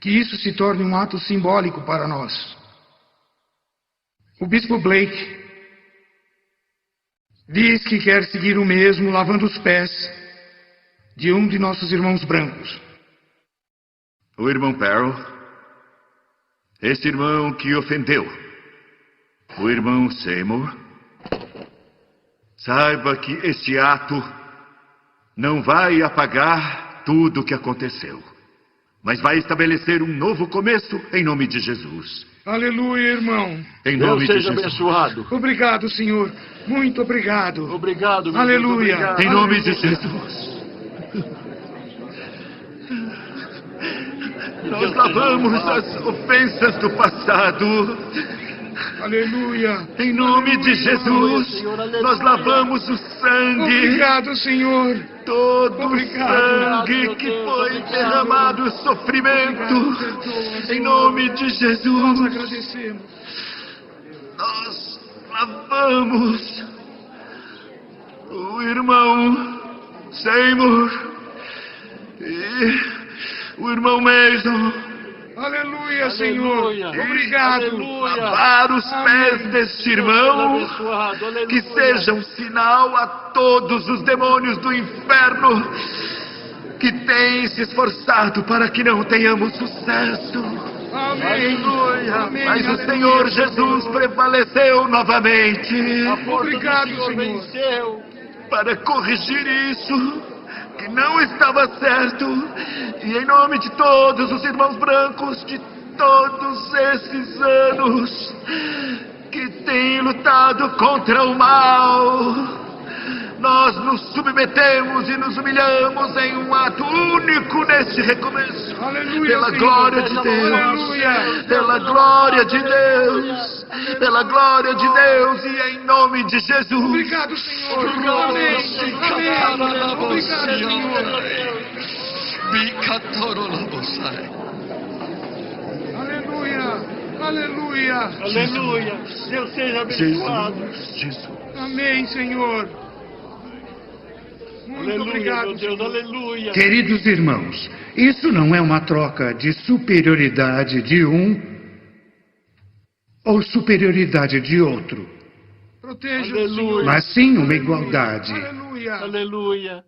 que isso se torne um ato simbólico para nós. O bispo Blake diz que quer seguir o mesmo, lavando os pés de um de nossos irmãos brancos. O irmão Perry, esse irmão que ofendeu o irmão Seymour, saiba que este ato não vai apagar tudo o que aconteceu, mas vai estabelecer um novo começo em nome de Jesus. Aleluia, irmão. Em nome de Deus seja Jesus. abençoado. Obrigado, Senhor. Muito obrigado. Obrigado, meu Aleluia. Deus, obrigado. Em nome de Jesus. Nós lavamos as ofensas do passado. Aleluia. Em nome de Jesus, nós lavamos o sangue. Obrigado, Senhor. Todo o Obrigado. sangue que foi derramado, o sofrimento. Em nome de Jesus, Nós agradecemos. nós lavamos o irmão Seymour e o irmão Mason. Aleluia, Senhor. Obrigado. Aleluia. Lavar os pés deste irmão, Abençoado. Aleluia. que seja um sinal a todos os demônios do inferno que têm se esforçado para que não tenhamos sucesso. Amém. Amém. Mas o Aleluia, Senhor Jesus prevaleceu novamente Obrigado, Senhor. Venceu. para corrigir isso que não estava certo. E em nome de todos os irmãos brancos de todos esses anos que têm lutado contra o mal, nós nos submetemos e nos humilhamos em um ato único neste recomeço. Aleluia, Pela Senhor. glória de Deus. Aleluia. Pela glória de Deus. Pela glória de Deus e em nome de Jesus. Obrigado, Senhor. Amém. Amém. Obrigado, Senhor. Aleluia. Aleluia. Aleluia. Deus seja abençoado. Jesus. Amém, Senhor. Muito Aleluia, obrigado, meu Deus. Senhor. Aleluia. Queridos irmãos, isso não é uma troca de superioridade de um ou superioridade de outro, Proteja o Senhor. mas sim uma igualdade. Aleluia. Aleluia.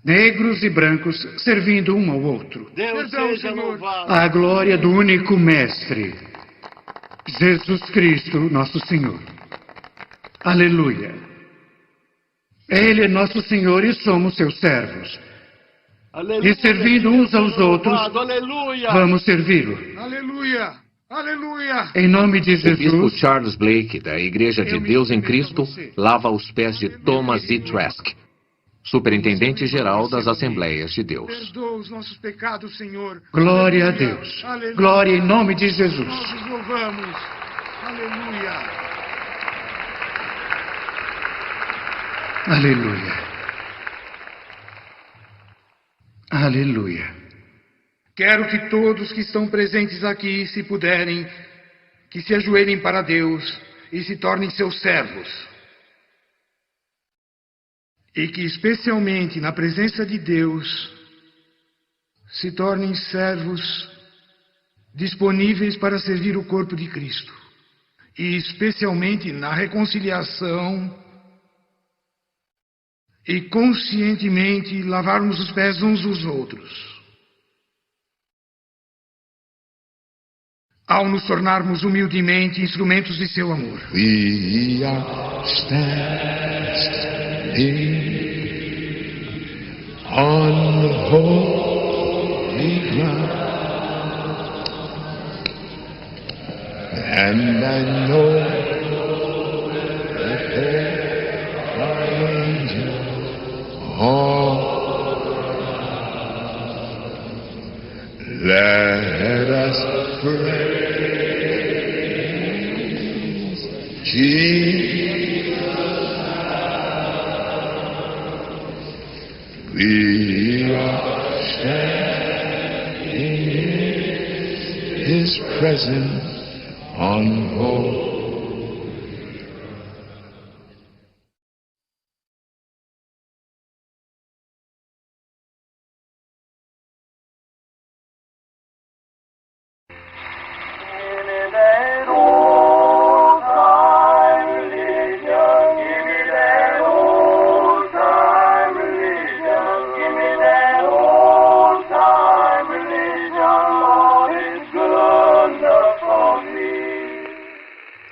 Negros e brancos servindo um ao outro. Deus seja louvado. A glória do único Mestre, Jesus Cristo, nosso Senhor. Aleluia. Ele é nosso Senhor e somos seus servos. Aleluia. E servindo uns aos outros, Aleluia. vamos servi-lo. Aleluia. Aleluia. Em nome de O bispo Jesus, Charles Blake, da Igreja de Deus em Cristo, lava os pés de Thomas E. Trask, superintendente-geral das Assembleias de Deus. perdoa os nossos pecados, Senhor. Glória a Deus. Aleluia. Glória em nome de Jesus. Nós os louvamos. Aleluia. Aleluia. Aleluia. Quero que todos que estão presentes aqui, se puderem, que se ajoelhem para Deus e se tornem seus servos. E que, especialmente na presença de Deus, se tornem servos disponíveis para servir o corpo de Cristo, e especialmente na reconciliação e conscientemente lavarmos os pés uns dos outros. Ao nos tornarmos humildemente instrumentos de seu amor. We are standing on holy ground, and I know that there are angels all around. Let us praise Jesus. We are standing in His presence on holy.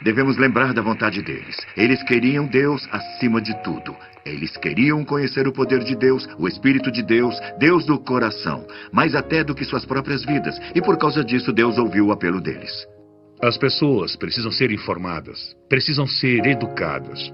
Devemos lembrar da vontade deles. Eles queriam Deus acima de tudo. Eles queriam conhecer o poder de Deus, o Espírito de Deus, Deus do coração, mais até do que suas próprias vidas. E por causa disso, Deus ouviu o apelo deles. As pessoas precisam ser informadas, precisam ser educadas,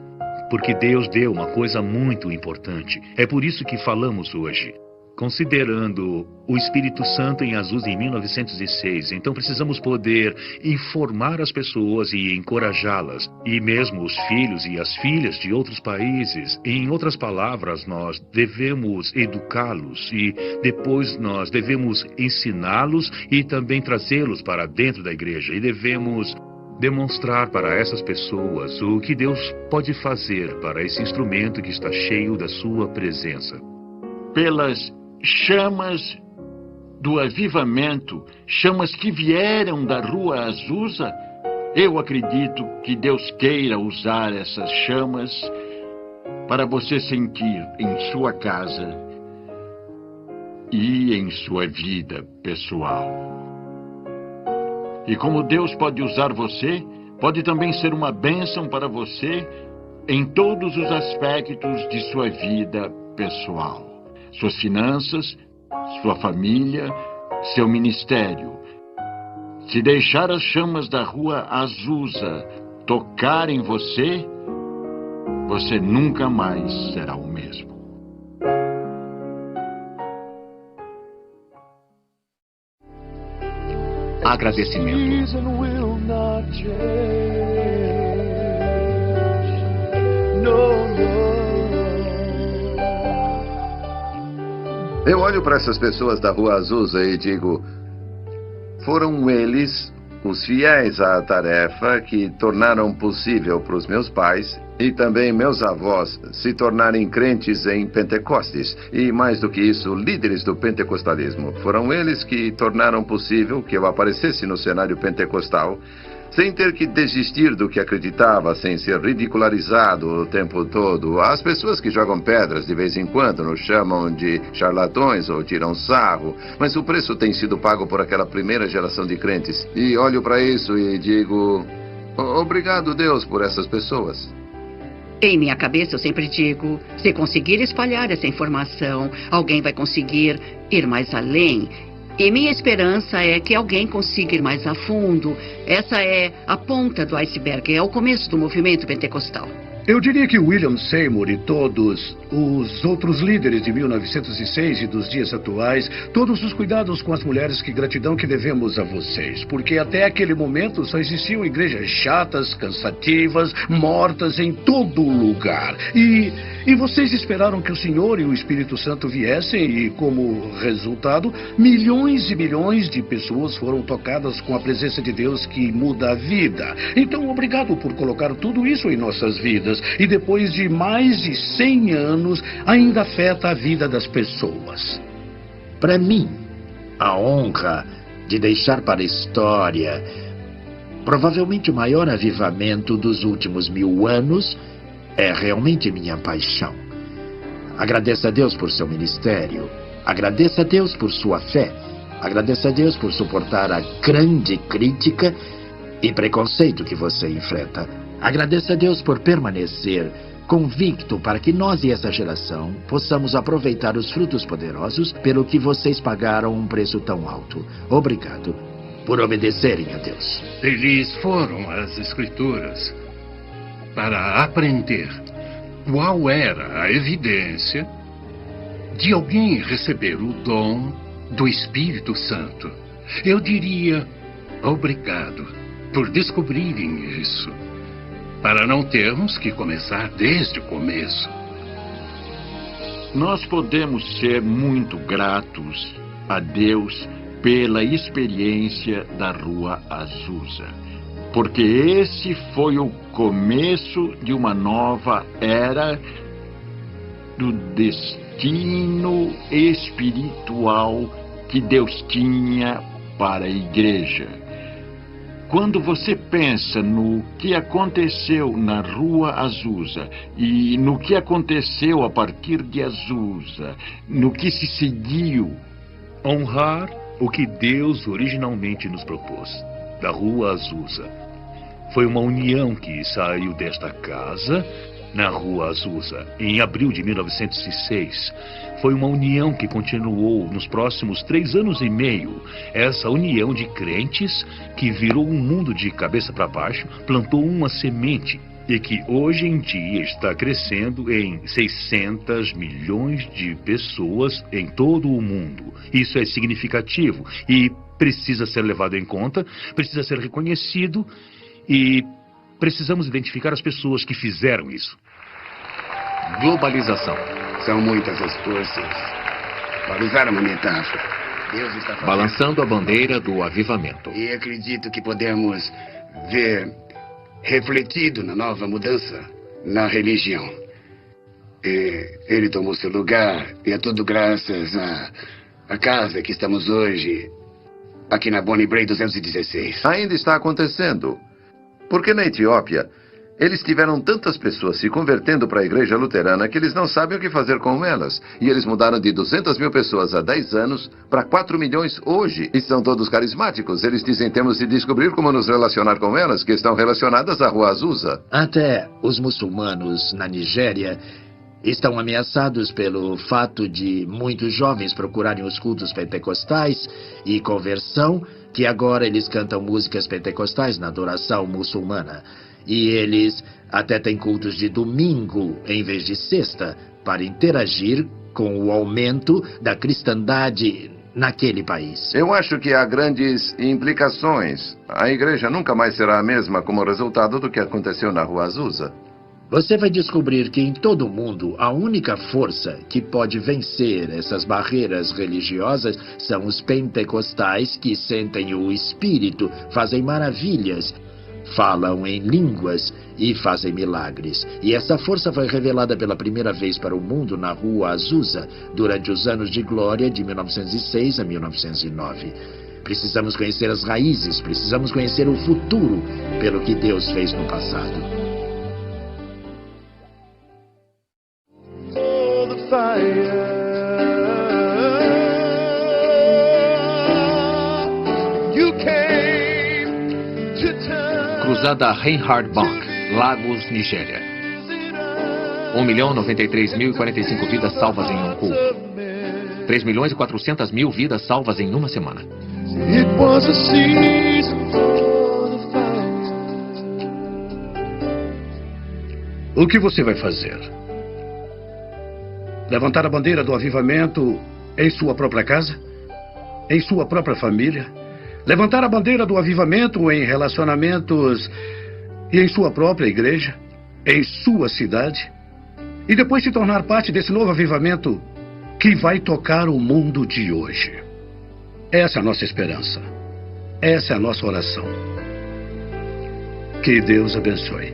porque Deus deu uma coisa muito importante. É por isso que falamos hoje. Considerando o Espírito Santo em Azusa em 1906, então precisamos poder informar as pessoas e encorajá-las, e mesmo os filhos e as filhas de outros países. Em outras palavras, nós devemos educá-los e depois nós devemos ensiná-los e também trazê-los para dentro da igreja. E devemos demonstrar para essas pessoas o que Deus pode fazer para esse instrumento que está cheio da sua presença. Pelas chamas do avivamento, chamas que vieram da Rua Azusa, eu acredito que Deus queira usar essas chamas para você sentir em sua casa e em sua vida pessoal. E como Deus pode usar você, pode também ser uma bênção para você em todos os aspectos de sua vida pessoal. Suas finanças, sua família, seu ministério. Se deixar as chamas da Rua Azusa tocar em você, você nunca mais será o mesmo. Agradecimento. Eu olho para essas pessoas da Rua Azusa e digo, foram eles, os fiéis à tarefa, que tornaram possível para os meus pais e também meus avós se tornarem crentes em Pentecostes. E mais do que isso, líderes do pentecostalismo. Foram eles que tornaram possível que eu aparecesse no cenário pentecostal, sem ter que desistir do que acreditava, sem ser ridicularizado o tempo todo. As pessoas que jogam pedras de vez em quando nos chamam de charlatões ou tiram sarro, mas o preço tem sido pago por aquela primeira geração de crentes. E olho para isso e digo, obrigado, Deus, por essas pessoas. Em minha cabeça eu sempre digo, se conseguir espalhar essa informação, alguém vai conseguir ir mais além. E minha esperança é que alguém consiga ir mais a fundo. Essa é a ponta do iceberg, é o começo do movimento pentecostal. Eu diria que William Seymour e todos os outros líderes de 1906 e dos dias atuais, todos os cuidados com as mulheres, que gratidão que devemos a vocês. Porque até aquele momento só existiam igrejas chatas, cansativas, mortas em todo lugar. E vocês esperaram que o Senhor e o Espírito Santo viessem e, como resultado, milhões e milhões de pessoas foram tocadas com a presença de Deus que muda a vida. Então, obrigado por colocar tudo isso em nossas vidas. E depois de mais de 100 anos, ainda afeta a vida das pessoas. Para mim, a honra de deixar para a história provavelmente o maior avivamento dos últimos 1000 anos é realmente minha paixão. Agradeça a Deus por seu ministério. Agradeça a Deus por sua fé. Agradeça a Deus por suportar a grande crítica e preconceito que você enfrenta. Agradeça a Deus por permanecer convicto para que nós e essa geração possamos aproveitar os frutos poderosos pelo que vocês pagaram um preço tão alto. Obrigado por obedecerem a Deus. Eles foram às Escrituras para aprender qual era a evidência de alguém receber o dom do Espírito Santo. Eu diria obrigado por descobrirem isso, para não termos que começar desde o começo. Nós podemos ser muito gratos a Deus pela experiência da Rua Azusa, porque esse foi o começo de uma nova era do destino espiritual que Deus tinha para a igreja. Quando você pensa no que aconteceu na Rua Azusa e no que aconteceu a partir de Azusa, no que se seguiu, honrar o que Deus originalmente nos propôs, da Rua Azusa. Foi uma união que saiu desta casa, na Rua Azusa, em abril de 1906. Foi uma união que continuou nos próximos 3 anos e meio. Essa união de crentes que virou um mundo de cabeça para baixo, plantou uma semente e que hoje em dia está crescendo em 600 milhões de pessoas em todo o mundo. Isso é significativo e precisa ser levado em conta, precisa ser reconhecido e precisamos identificar as pessoas que fizeram isso. Globalização. São muitas as forças. Para usar uma metáfora, Deus está fazendo... Balançando a bandeira do avivamento. E acredito que podemos ver refletido na nova mudança na religião. Ele tomou seu lugar e é tudo graças à casa que estamos hoje aqui na Bonnie Brae 216. Ainda está acontecendo. Porque na Etiópia, eles tiveram tantas pessoas se convertendo para a igreja luterana que eles não sabem o que fazer com elas. E eles mudaram de 200 mil pessoas há 10 anos para 4 milhões hoje. E são todos carismáticos. Eles dizem temos de descobrir como nos relacionar com elas, que estão relacionadas à Rua Azusa. Até os muçulmanos na Nigéria estão ameaçados pelo fato de muitos jovens procurarem os cultos pentecostais e conversão, que agora eles cantam músicas pentecostais na adoração muçulmana. E eles até têm cultos de domingo em vez de sexta, para interagir com o aumento da cristandade naquele país. Eu acho que há grandes implicações. A igreja nunca mais será a mesma como resultado do que aconteceu na Rua Azusa. Você vai descobrir que em todo o mundo a única força que pode vencer essas barreiras religiosas são os pentecostais, que sentem o Espírito, fazem maravilhas, falam em línguas e fazem milagres. E essa força foi revelada pela primeira vez para o mundo na Rua Azusa durante os anos de glória de 1906 a 1909. Precisamos conhecer as raízes, precisamos conhecer o futuro pelo que Deus fez no passado. Cruzada Reinhard Bonnke, Lagos, Nigéria. 1.093.045 vidas salvas em um culto. 3.400.000 vidas salvas em uma semana. O que você vai fazer? Levantar a bandeira do avivamento em sua própria casa? Em sua própria família? Levantar a bandeira do avivamento em relacionamentos e em sua própria igreja? Em sua cidade? E depois se tornar parte desse novo avivamento que vai tocar o mundo de hoje. Essa é a nossa esperança. Essa é a nossa oração. Que Deus abençoe.